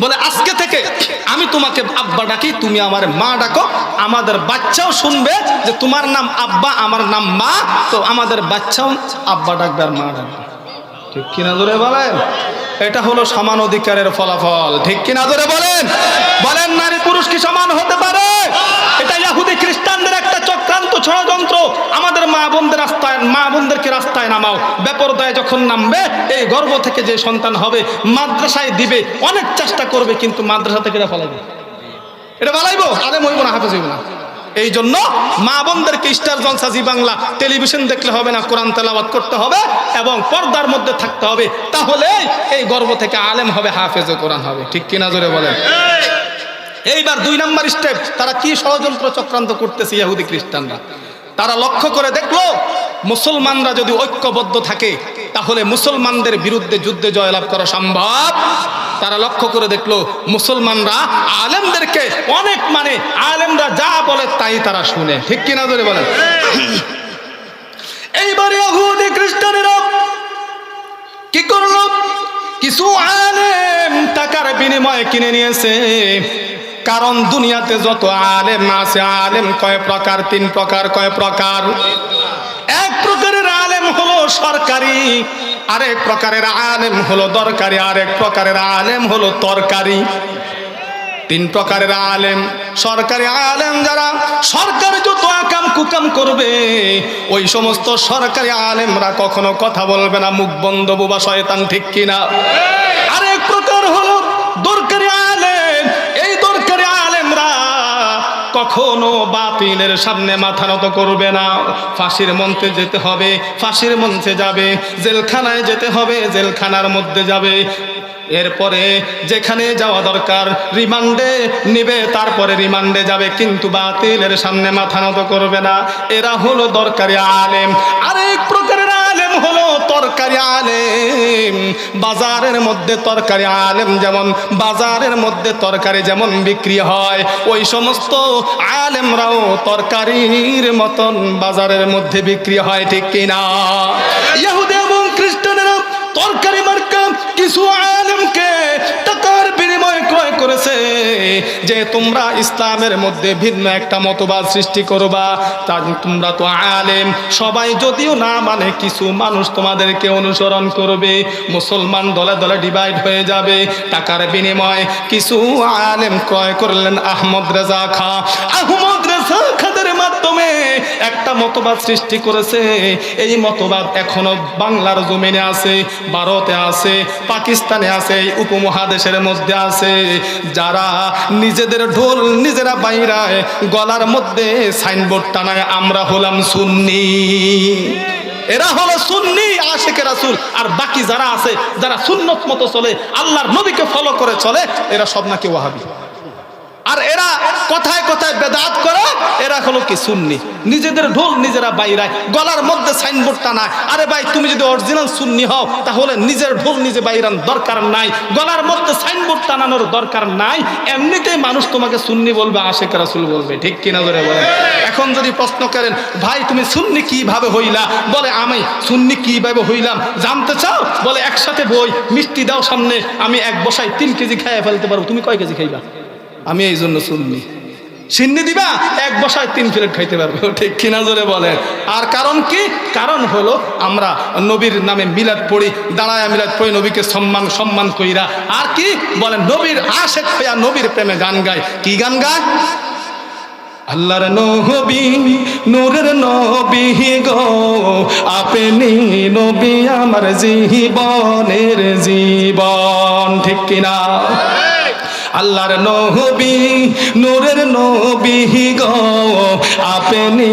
বলে আজকে থেকে আমি তোমাকে আব্বা ডাকি, তুমি আমার মা ডাকো। আমাদের বাচ্চাও শুনবে যে তোমার নাম আব্বা, আমার নাম মা, তো আমাদের বাচ্চাও আব্বা ডাকবে আর মা ডাকবে। ঠিক কিনা জোরে বলেন? এটা হলো সমান অধিকারের ফলাফল। ঠিক কিনা জোরে বলেন? বলেন নারী পুরুষ কি সমান হতে পারে? এটা ইহুদি খ্রিস্টানদের একটা চক্রান্ত, ষড়যন্ত্র। আমাদের মা বোনদেরকে রাস্তায় নামাও। বেপরদায় যখন নামবে, এই গর্ভ থেকে যে সন্তান হবে মাদ্রাসায় দিবে, অনেক চেষ্টা করবে, কিন্তু মাদ্রাসা থেকে এটা ফলাইবে। এটা ফলাইবো, আলেম হইব না, হাফেজ হইব না। এই জন্য মা বোনদেরকে স্টার জলসা, জি বাংলা টেলিভিশন দেখলে হবে না, কোরআন তেলাওয়াত করতে হবে এবং পর্দার মধ্যে থাকতে হবে। তাহলে এই গর্ভ থেকে আলেম হবে, হাফেজ কোরআন হবে। ঠিক কিনা জোরে বলেন? এইবার 2 নাম্বার স্টেপ, তারা কি ষড়যন্ত্র চক্রান্ত করতেছে ইহুদি খ্রিস্টানরা। তারা লক্ষ্য করে দেখলো মুসলমানরা যদি ঐক্যবদ্ধ থাকে তাহলে মুসলমানদের বিরুদ্ধে যুদ্ধে জয়লাভ করা সম্ভব। তারা লক্ষ্য করে দেখলো মুসলমানরা আলেমদেরকে অনেক মানে, আলেমরা যা বলে তাই তারা শুনে। ঠিক কিনা ধরে বলেন? এইবার ইহুদি খ্রিস্টানেরা কি করলো? কিছু আলেম টাকার বিনিময়ে কিনে নিয়েছে। কারণ দুনিয়াতে যত আলেম আছে, আলেম কয় প্রকার? 3 প্রকার। কয় প্রকার? এক প্রকারের আলেম হলো সরকারি, আরেক প্রকারের আলেম হলো দরকারি, আরেক প্রকারের আলেম হলো তরকারি। 3 প্রকারের আলেম। সরকারি আলেম যারা সরকার যত আকাম কুকাম করবে, ওই সমস্ত সরকারি আলেমরা কখনো কথা বলবে না, মুখ বন্ধ, বোবা শয়তান। ঠিক কিনা? আরেক প্রকার হলো দরকারি আলেম। এই দরকারি আলেমরা কখনো বাতিলের সামনে মাথা নত করবে না। ফাঁসির মঞ্চে যেতে হবে, ফাঁসির মঞ্চে যাবে। জেলখানায় যেতে হবে, জেলখানার মধ্যে যাবে। এরপরে যেখানে যাওয়া দরকার রিমান্ডে নিবে, তারপরে রিমান্ডে যাবে, কিন্তু বাতিলের সামনে মাথা নত করবে না। এরা হলো দরকারি আলেম। আরেক প্রকারের আলেম হলো তরকারি আলেম। বাজারের মধ্যে তরকারি আলেম, যেমন বাজারের মধ্যে তরকারি যেমন বিক্রি হয়, ওই সমস্ত আলেমরাও তরকারির মতন বাজারের মধ্যে বিক্রি হয়। ঠিক কিনা? ইহুদি এবং খ্রিস্টানেরা তরকারি মার্কা কিছু আলেমকে টাকার বিনিময়ে ক্রয় করেছে যে তোমরা ইসলামের মধ্যে ভিন্ন একটা মতবাদ সৃষ্টি করবা। তা তোমরা তো আলেম, সবাই যদিও না মানে কিছু মানুষ তোমাদেরকে অনুসরণ করবে, মুসলমান দলে দলে ডিভাইড হয়ে যাবে। টাকার বিনিময়ে কিছু আলেম ক্রয় করলেন আহমদ রেজা খা। আহমদ রেজা খাদের মাধ্যমে একটা মতবাদ সৃষ্টি করেছে। এই মতবাদ এখনো বাংলার জমিনে আছে, ভারতে আছে, পাকিস্তানে আছে, এই উপমহাদেশের মধ্যে আছে। যারা নিজেদের ঢোল নিজেরা বাইরায়, গলার মধ্যে সাইনবোর্ড টানায় আমরা হলাম সুন্নি। এরা হলো সুন্নি আশিকে রাসূল। আর বাকি যারা আছে, যারা সুন্নত মতো চলে, আল্লাহর নবীকে ফলো করে চলে, এরা সব নাকি ওয়াহাবি। আর এরা কথায় কথায় বেদাত করে, এরা হলো কি সুন্নি। নিজেদের ঢোল নিজেরা বাইরায়, গলার মধ্যে সাইনবোর্ড টানায়। আরে ভাই, তুমি যদি অরিজিনাল সুন্নি হও তাহলে নিজের ঢোল নিজে বাইরান দরকার নাই, গলার মধ্যে সাইনবোর্ড টানানোর দরকার নাই। এমনিতেই মানুষ তোমাকে সুন্নি বলবে, আশিক রাসূল বলবে। ঠিক কিনা ধরে বলেন? এখন যদি প্রশ্ন করেন, ভাই তুমি সুন্নি কিভাবে হইলা? বলে আমি সুন্নি কিভাবে হইলাম জানতে চাও? বলে একসাথে বই মিষ্টি দাও সামনে, আমি এক বসায় 3 কেজি খেয়ে ফেলতে পারবো, তুমি কয় কেজি খাইবা? আমি এই জন্য সুন্নি। সিন্নি দিবা, এক বসায় 3 প্লেট খাইতে পারবো। ঠিক কিনা জোরে বলেন? আর কারণ কি? কারণ হলো আমরা নবীর নামে মিলাদ পড়ি, দাঁড়ায় মিলাদ পড়ি, নবীকে সম্মান কইরা। আর কি বলেন? নবীর আশেক হইয়া নবীর প্রেমে গান গায়। কি গান গায়? আল্লাহর নবী, নূরের নবী গো, আপনি নবী আমার জীবনের জীবন। ঠিক কিনা? আল্লাহর নবী, নূরের নবী গো, আপনি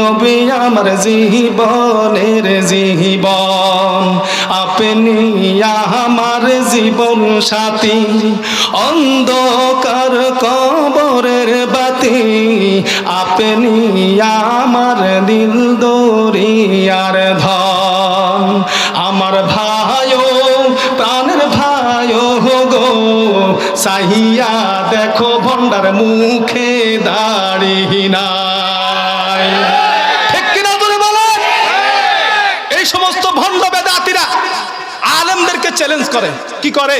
নবী আমার জীবনের জীবন। আপনি আমার জীবন সাথী, অন্ধকার কবরের বাতি, আপনি আমার দিল দরিয়ার ধন, আমার ভাইও প্রাণের ভাইও গো, চাহিয়া দেখো ভণ্ডার মুখে দাড়ি নাই। ঠিক কিনা বলে বলে? এই সমস্ত ভণ্ড বেদাতীরা আলেমদেরকে চ্যালেঞ্জ করে। কি করে?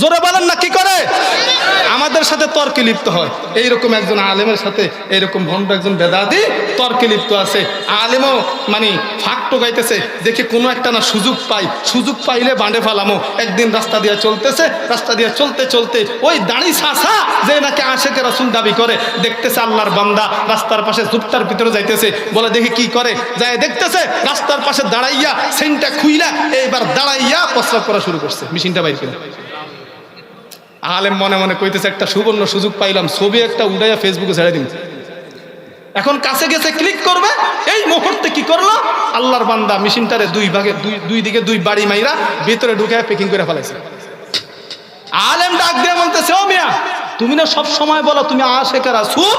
জোরে বলেন না, কি করে? আমাদের সাথে তর্কে লিপ্ত হয়। এইরকম একজন আলেমের সাথে এইরকম ভণ্ড একজন বেদাতি তর্কে লিপ্ত আছে। আলেমও মানে ফাঁক টোকাইতেছে, দেখে কোনো একটা না সুযোগ পাই, সুযোগ পাইলে বাঁধে ফেলামো। একদিন রাস্তা দিয়ে চলতেছে, রাস্তা দিয়ে চলতে চলতে ওই দাড়ি ছাঁচা যে নাকি আশেকে রাসূল দাবি করে, দেখতেছে আল্লাহর বান্দা রাস্তার পাশে জুপটার ভিতরে যাইতেছে, বলে দেখি কি করে, যায় দেখতেছে রাস্তার পাশে দাঁড়াইয়া সেন্টটা খুইলা এইবার দাঁড়াইয়া প্রস্রাব করা শুরু করছে, মেশিনটা বাইর করে। আলেম মনে মনে কইতেছে একটা সুবর্ণ সুযোগ পাইলাম, ছবি একটা উঠাইয়া ফেসবুকে ছেড়ে দিন। এখন কাছে গেছে ক্লিক করবে, এই মুহূর্তে কি করলো, আল্লাহর বান্দা মেশিনটারে দুই ভাগে দুই দিকে দুই বাড়ি মাইরা ভিতরে ঢুকে প্যাকিং করে ফেলাইছে। আলেম ডাক দিয়ে বলতেছে, ও মিয়া, তুমি না সব সময় বলো তুমি আশিক রাসূল,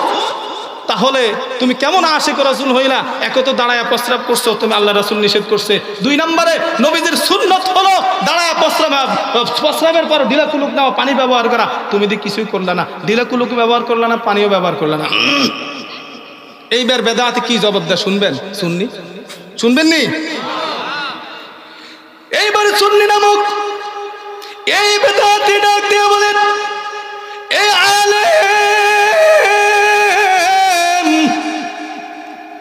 তাহলে তুমি কেমন আশিক রাসূল হইলা? একে তো দাঁড়ায়া প্রস্রাব করছো, তুমি আল্লাহ রাসূল নিষেধ করছে। 2 নম্বরে নবীজির সুন্নত হলো দাঁড়ায়া প্রস্রাবের পর ঢিলা কুলুক নাও, পানি ব্যবহার করা, তুমি দি কিছুই করলা না, ঢিলা কুলুক ব্যবহার করলা না, পানিও ব্যবহার করলা না। এইবার বেদাতে কি জবাব দেয় শুনবেন? শুনবেন নি? এইবার সুন্নি নামক এই বেদাতে ডাক দিয়ে বলেন, এই আলেম,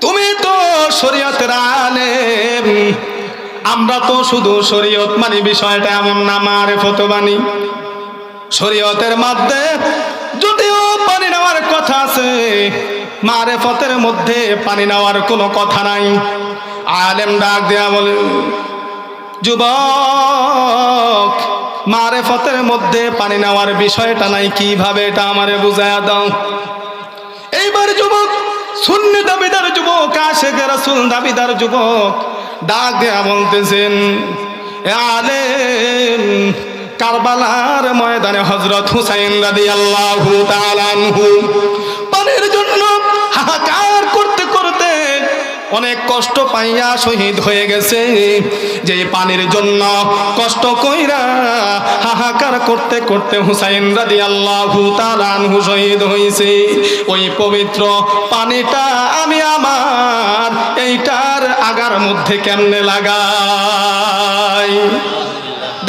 তুমি তো শরীয়তের আলেম, আমরা তো শুধু শরীয়ত মানি, বিষয়টা এমন না মারিফত মানি। শরীয়তের মধ্যে যদিও পানি নেওয়ার কথা আছে, মারিফতের মধ্যে পানি নেওয়ার কোনো কথা নাই। আলেম ডাক দেয়া বলে, যুবক, মারিফতের মধ্যে পানি নেওয়ার বিষয়টা নাই, কিভাবে এটা আমারে বুঝায়া দাও। এইবার যুবক, সুন্নি দাবিদার যুবক, আশিক রাসূল দাবিদার যুবক ডাক দেয়া বলতেছেন, এ আলেম, কারবালার ময়দানে হযরত হুসাইন রাদিয়াল্লাহু তাআলা আনহু পানির জন্য হাহাকার করতে করতে অনেক কষ্ট পাইয়া শহীদ হয়ে গেছে। যে পানির জন্য কষ্ট কইরা হাহাকার করতে করতে হুসাইন রাদিয়াল্লাহু তাআলা আনহু শহীদ হয়েছে, ওই পবিত্র পানিটা আমি আমার এইটার আগার মধ্যে কেমনে লাগাই?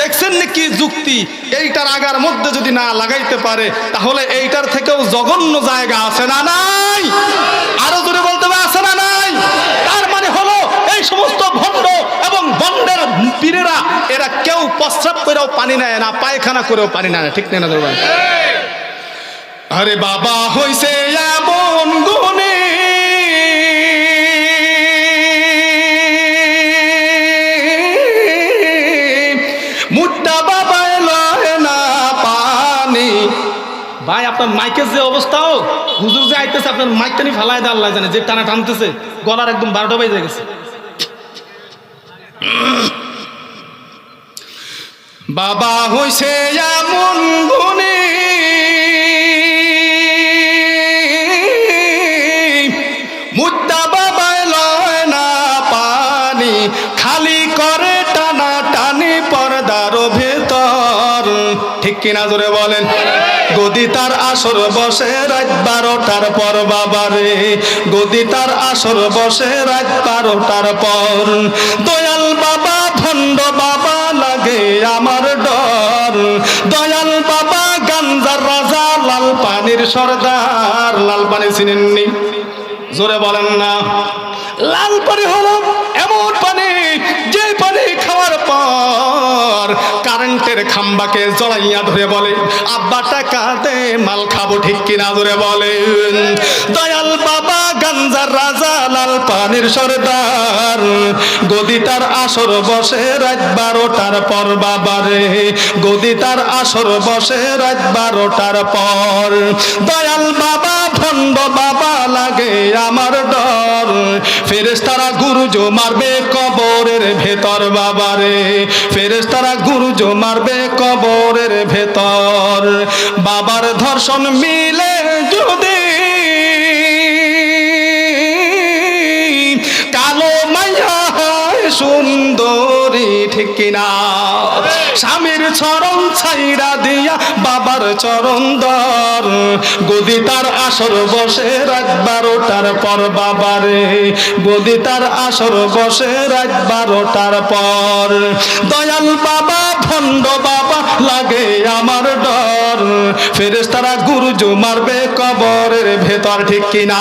দেখছেন নাকি যুক্তি? এইটার আগার মধ্যে যদি না লাগাইতে পারে, তাহলে এইটার থেকেও জঘন্য জায়গা আছে না নাই? আরো জোরে বলতে হবে, আছে না নাই? তার মানে হলো এই সমস্ত ভণ্ড এবং ভণ্ডের পীরেরা, এরা কেউ প্রস্রাব করেও পানি নেয় না, পায়খানা করেও পানি নেয় না। ঠিক না? আরে বাবা হইছে এমন গুণী, ভাই আপনার মাইকের যে অবস্থা, হুজুর যে আইতেছে আপনার মাইকটা নিয়ে ফেলায় দেয়, আল্লাহ জানে যে টানা টানতেছে, গলার একদম 12টা বেজে গেছে। বাবা হইছে এমন গুণী, মুদ্দা বাবায় লয় না পানি, খালি করে টানা টানি পর্দার ভেতর। ঠিক কিনা জোরে বলেন? গদি তার আসর বসে রাত 12টার পর, বাবারে, গদি তার আসর বসে রাত 12টার পর। দয়াল বাবা ভণ্ড বাবা লাগে আমার ডর, দয়াল বাবা গাঞ্জার রাজা, লাল পানির সর্দার। লাল পানি চিনেননি? জোরে বলেন না। লাল পানি হলো এমন পানি, যে পানি খাওয়ার পর কারেন্টের খাম্বাকে জড়াইয়া ধরে বলে, আব্বা টাকা দে, মাল খাবো। ঠিক কিনা ধরে বলেন? দয়াল বাবা গাঞ্জার রাজা, লাল পানির সর্দার, গদি তার আসর বসে রাত 12টার পর, বাবারে, গদি তার আসর বসে রাত 12টার পর। দয়াল বাবা ভণ্ড বাবা লাগে আমার ডর, ফেরেশতারা গুরুজো মারবে কবরের ভেতর, বাবারে, ফেরেশতারা গুরুজো মারবে কবরের ভেতর। বাবার ধর্ষণ মিলে যদি ঠিক কিনা? স্বামীর চরণ ছাইরা দিয়া বাবার চরণ দর, গদি তার আসর বসে রাত 12টার পর বাবারে, গদি তার আসর বসে রাত 12টার পর। দয়াল বাবা ভণ্ড বাবা লাগে আমার ডর, ফেরেশতারা গুরজু মারবে কবরের ভেতর ঠিক কিনা?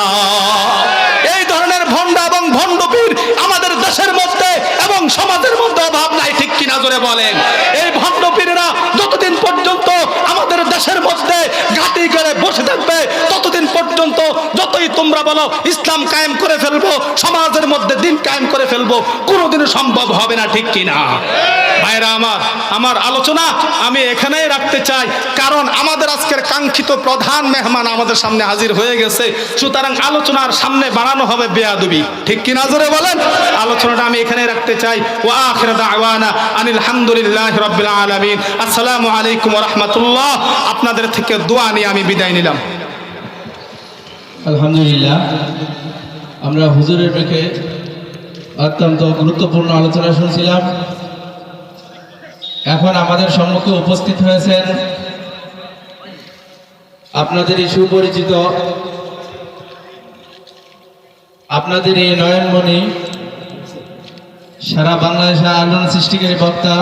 এই ধরনের ভণ্ড এবং ভণ্ড পীর আমাদের দেশের মধ্যে এবং সমাজের মধ্যে অভাব নাই, ঠিক কিনা জোরে বলেন? এই ভণ্ড পীরেরা যতদিন পর্যন্ত আমাদের দেশের মধ্যে ঘাঁটি করে বসে থাকবে, ততদিন পর্যন্ত যতই তোমরা বলো ইসলাম কায়েম করে ফেলবো, সমাজের মধ্যে দিন কায়েম করে ফেলবো, কোনোদিন সম্ভব হবে না, ঠিক কিনা? ভাইরা আমার আলোচনা আমি এখানেই রাখতে চাই, কারণ আমাদের আজকের কাঙ্ক্ষিত প্রধান মেহমান আমাদের সামনে হাজির হয়ে গেছে। সুতরাং আলোচনার সামনে বাড়ানো হবে বেয়াদবি, ঠিক কিনা জোরে বলেন? আলোচনাটা আমি এখানেই রাখতে চাই। ওয়া আখিরু দাওয়ানা আনিল হামদুলিল্লাহি রাব্বিল আলামিন। আসসালামু আলাইকুম ওয়া রাহমাতুল্লাহ। আপনাদের থেকে দোয়া নিয়ে আমি বিদায় নিলাম। আলহামদুলিল্লাহ, আমরা হুজুরের মুখে অত্যন্ত গুরুত্বপূর্ণ আলোচনা শুনছিলাম। এখন আমাদের সম্মুখে উপস্থিত হয়েছেন আপনাদেরই সুপরিচিত, আপনাদেরই নয়নমণি, সারা বাংলাদেশে আলোড়ন সৃষ্টিকারী বক্তা